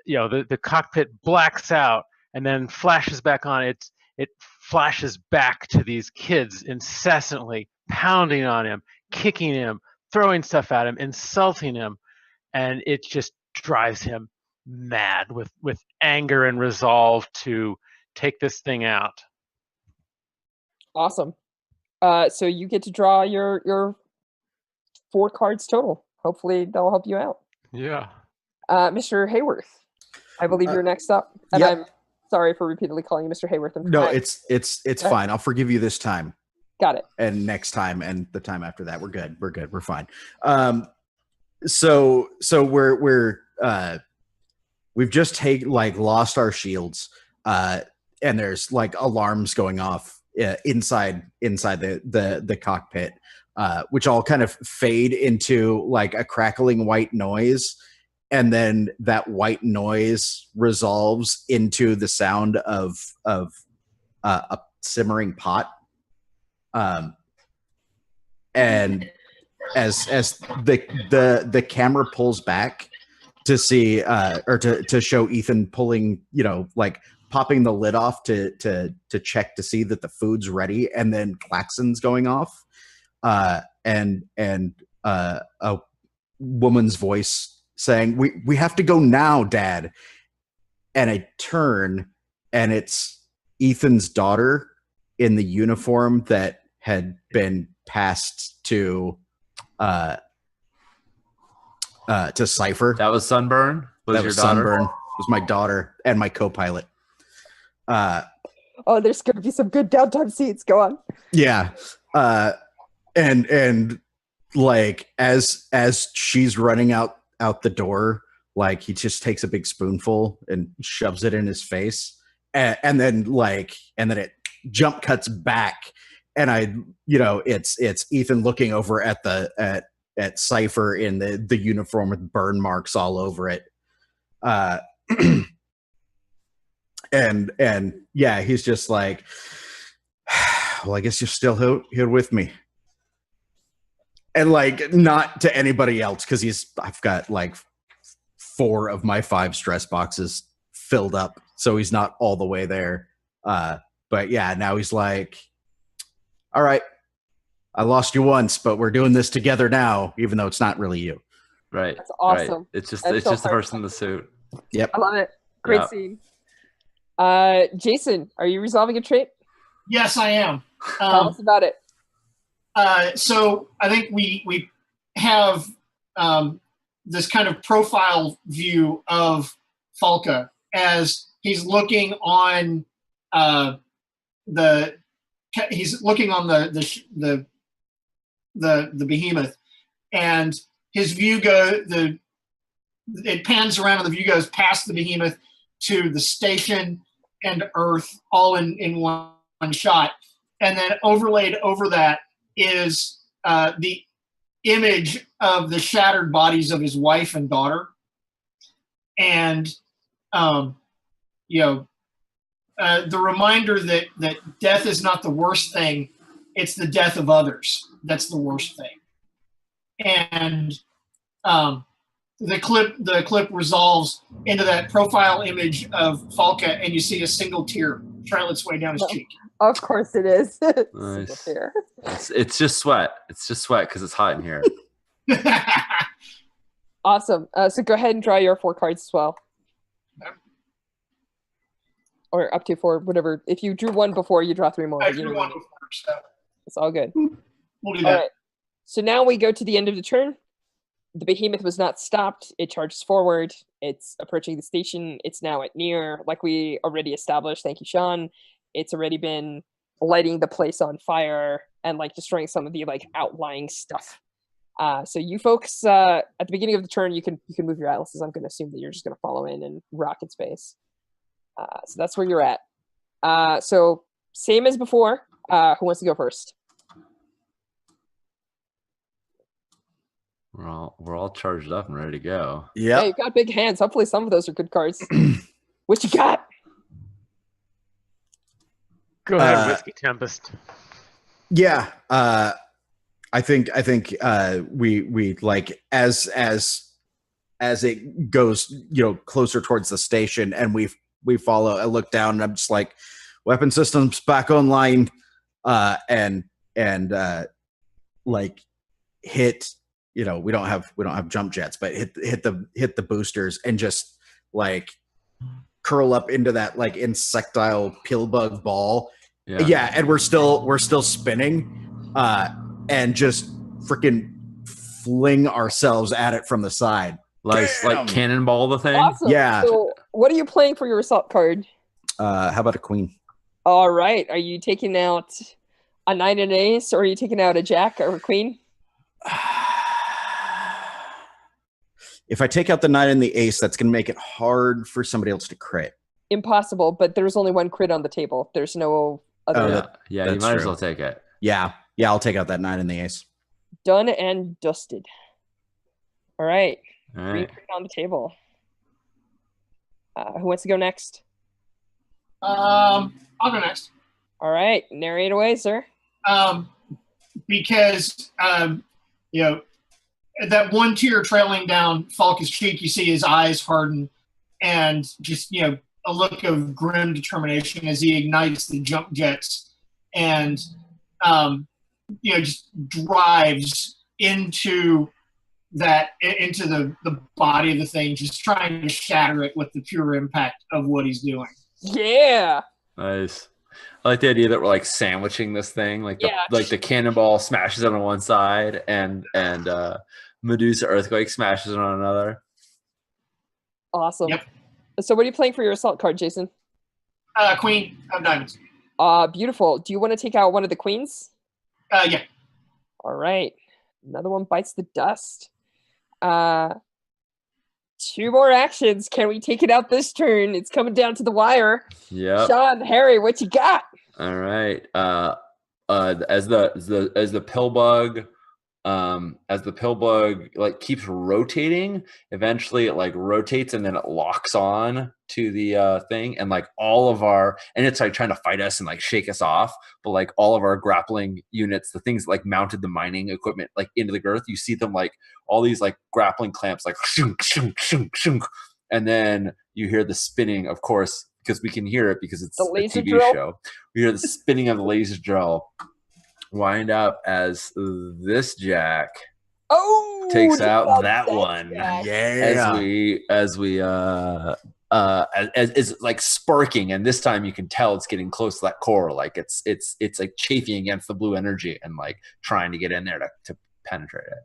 You know, the cockpit blacks out and then flashes back on. It flashes back to these kids incessantly pounding on him, kicking him, throwing stuff at him, insulting him, and it just drives him mad with anger and resolve to take this thing out. Awesome. So you get to draw your 4 cards total. Hopefully that'll help you out. Yeah. Mr. Hayworth, I believe you're next up. And yep. I'm sorry for repeatedly calling you Mr. Hayworth. No, it's fine. I'll forgive you this time. Got it. And next time and the time after that, we're good. We're fine. So we've just lost our shields, and there's like alarms going off inside the cockpit, which all kind of fade into like a crackling white noise, and then that white noise resolves into the sound of a simmering pot. And as the camera pulls back to see or to show Ethan pulling, like popping the lid off to check to see that the food's ready, and then klaxons going off, and a woman's voice saying, "We have to go now, Dad." And I turn, and it's Ethan's daughter in the uniform that had been passed to Cypher. That was Sunburn? Was your daughter? Sunburn. It was my daughter and my co-pilot. Oh, there's going to be some good downtime scenes. Go on. Yeah. And like as she's running out the door, like he just takes a big spoonful and shoves it in his face. And then it jump cuts back, and it's Ethan looking over at Cypher in the uniform with burn marks all over it. And yeah, he's just like, well, I guess you're still here with me. And like, not to anybody else, because I've got like 4 of my 5 stress boxes filled up, so he's not all the way there. But yeah, now he's like, all right, I lost you once, but we're doing this together now, even though it's not really you. Right. That's awesome. Right. It's just That's the person in the suit. Yep. I love it. Great Yeah. scene. Jason, are you resolving a trait? Yes, I am. Tell us about it. So I think we have this kind of profile view of Palka as he's looking on the Behemoth, and his view it pans around and the view goes past the behemoth to the station and Earth all in one shot. And then overlaid over that is the image of the shattered bodies of his wife and daughter. And, the reminder that death is not the worst thing, it's the death of others. That's the worst thing. And the clip resolves into that profile image of Falka, and you see a single tear trail its way down his cheek. Of course it is. Nice. It's just sweat. It's just sweat because it's hot in here. Awesome. So go ahead and draw your 4 cards as well. Or up to 4, whatever. If you drew 1 before, you draw 3 more. I drew 1 before, so it's all good. We'll do that. All right. So now we go to the end of the turn. The behemoth was not stopped. It charges forward. It's approaching the station. It's now at near, like we already established. Thank you, Sean. It's already been lighting the place on fire and like destroying some of the like outlying stuff. So you folks, at the beginning of the turn, you can move your atlases. I'm going to assume that you're just going to follow in and rock in space. So that's where you're at. So same as before. Who wants to go first? We're all charged up and ready to go. Yeah. Hey, you've got big hands. Hopefully some of those are good cards. What you got? Go ahead, Whiskey Tempest. Yeah. I think we like as it goes, closer towards the station, and we follow. I look down and I'm just like, weapon systems back online, and like hit. We don't have jump jets, but hit the boosters and just like curl up into that like insectile pill bug ball. Yeah, and we're still spinning, and just freaking fling ourselves at it from the side. Like cannonball the thing. Awesome. Yeah. So what are you playing for your assault card? How about a queen? All right. Are you taking out a 9 and an ace, or are you taking out a jack or a queen? If I take out the 9 and the ace, that's going to make it hard for somebody else to crit. Impossible, but there's only 1 crit on the table. There's no other. Yeah, you might as well take it. Yeah, I'll take out that 9 and the ace. Done and dusted. All right. All right. Crit on the table. Who wants to go next? I'll go next. All right. Narrate away, sir. Because that 1 tear trailing down Falka's cheek, you see his eyes harden, and just a look of grim determination as he ignites the jump jets, and just drives into the body of the thing, just trying to shatter it with the pure impact of what he's doing. Yeah. Nice. I like the idea that we're like sandwiching this thing, like the cannonball smashes it on one side, and Medusa Earthquake smashes it on another. Awesome. Yep. So what are you playing for your assault card, Jason? Queen of diamonds. Beautiful. Do you want to take out one of the queens? Yeah. All right. Another one bites the dust. 2 more actions. Can we take it out this turn? It's coming down to the wire. Yeah. Sean, Harry, what you got? All right. As the pill bug like keeps rotating, eventually it like rotates and then it locks on to the thing, and like and it's like trying to fight us and like shake us off, but like all of our grappling units, the things like mounted the mining equipment like into the girth, you see them like all these like grappling clamps like shunk, shunk, shunk, shunk, and then you hear the spinning, of course, because we can hear it because it's the a laser TV drill? show. We hear the spinning of the laser drill wind up as this jack takes out that one. Jack. Yeah. As it's like sparking, and this time you can tell it's getting close to that core, like it's like chafing against the blue energy and like trying to get in there to penetrate it.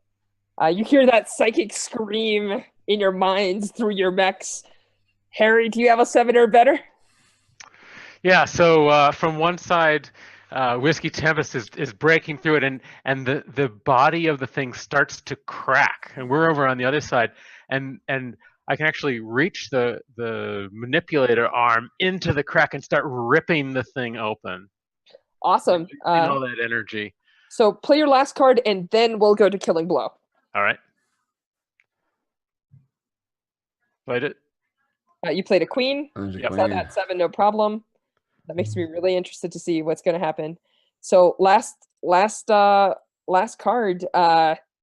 You hear that psychic scream in your minds through your mechs. Harry, do you have a 7 or better? Yeah, so from one side, Whiskey Tempest is breaking through it, and the body of the thing starts to crack, and we're over on the other side, and I can actually reach the manipulator arm into the crack and start ripping the thing open. Awesome. All that energy. So play your last card, and then we'll go to Killing Blow. All right. Played it. You played a queen. Yep. Saw that 7, no problem. That makes me really interested to see what's going to happen. So last card,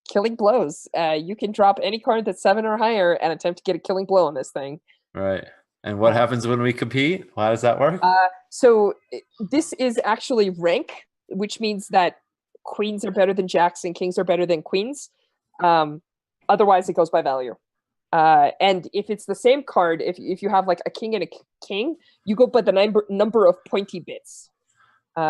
Killing Blows. You can drop any card that's 7 or higher and attempt to get a Killing Blow on this thing. Right. And what happens when we compete? How does that work? So this is actually rank, which means that queens are better than jacks and kings are better than queens. Otherwise, it goes by value. And if it's the same card, if you have like a king and a king, you go by the number of pointy bits.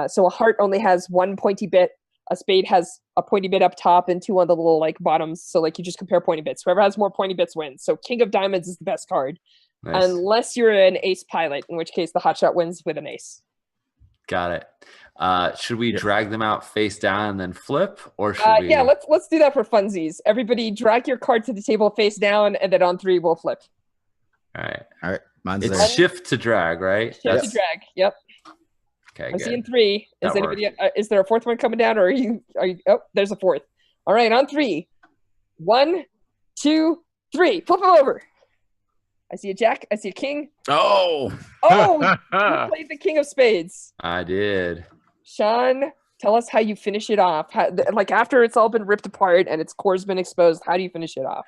So a heart only has 1 pointy bit. A spade has a pointy bit up top and 2 on the little like bottoms. So like you just compare pointy bits. Whoever has more pointy bits wins. So King of Diamonds is the best card. Nice. Unless you're an ace pilot, in which case the hotshot wins with an ace. Got it. Should we drag them out face down and then flip, or should we? Yeah, let's do that for funsies. Everybody, drag your card to the table face down, and then on 3 we'll flip. All right. All right. Mine's It's there. shift to drag, right? Shift to drag. Yep. Okay. I'm Good. seeing 3. Is That anybody? Is there a 4th one coming down, or are you? Oh, there's a 4th. All right, on 3. 1, 2, 3. Flip them over. I see a jack. I see a king. Oh, Oh, you played the King of Spades. I did. Sean, tell us how you finish it off. Like after it's all been ripped apart and its core's been exposed, how do you finish it off?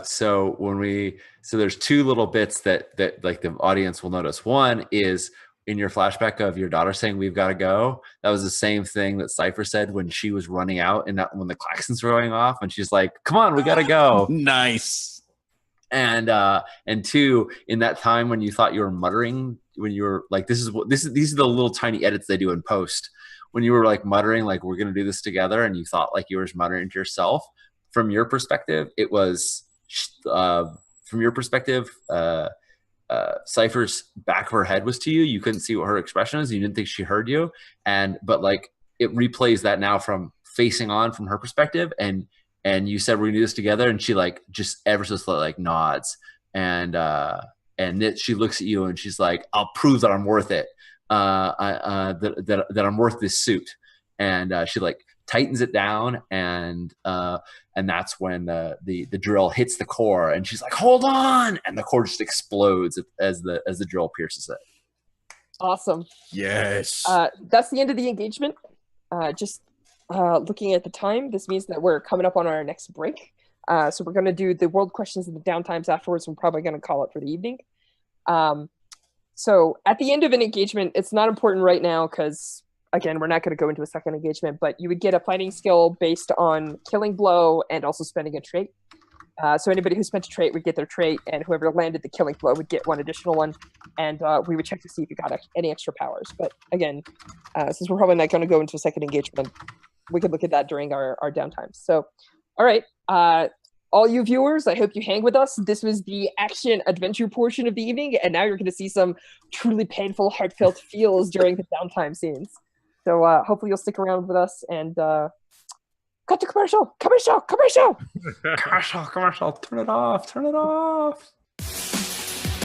So there's 2 little bits that like the audience will notice. One is in your flashback of your daughter saying we've got to go. That was the same thing that Cypher said when she was running out and when the klaxons were going off, and she's like, "Come on, we got to go." nice. And 2, in that time when you thought you were muttering, when you were like, these are the little tiny edits they do in post. When you were like muttering, like, we're gonna do this together, and you thought like you were muttering to yourself. From your perspective, it was from your perspective, Cypher's back of her head was to you. You couldn't see what her expression is. You didn't think she heard you, but like it replays that now from facing on from her perspective, and you said we're gonna do this together, and she like just ever so slightly like nods, and she looks at you and she's like, "I'll prove that I'm worth it, that I'm worth this suit," and she like tightens it down, and that's when the drill hits the core, and she's like, "Hold on!" and the core just explodes as the drill pierces it. Awesome. Yes. That's the end of the engagement. Looking at the time, this means that we're coming up on our next break. So we're going to do the world questions and the downtimes afterwards. We're probably going to call it for the evening. So at the end of an engagement, it's not important right now because, again, we're not going to go into a second engagement, but you would get a fighting skill based on Killing Blow and also spending a trait. So anybody who spent a trait would get their trait, and whoever landed the Killing Blow would get 1 additional one, and we would check to see if you got any extra powers. But again, since we're probably not going to go into a second engagement, we could look at that during our downtime. So, all right, all you viewers, I hope you hang with us. This was the action adventure portion of the evening, and now you're going to see some truly painful, heartfelt feels during the downtime scenes. So hopefully you'll stick around with us, and cut to commercial. Turn it off.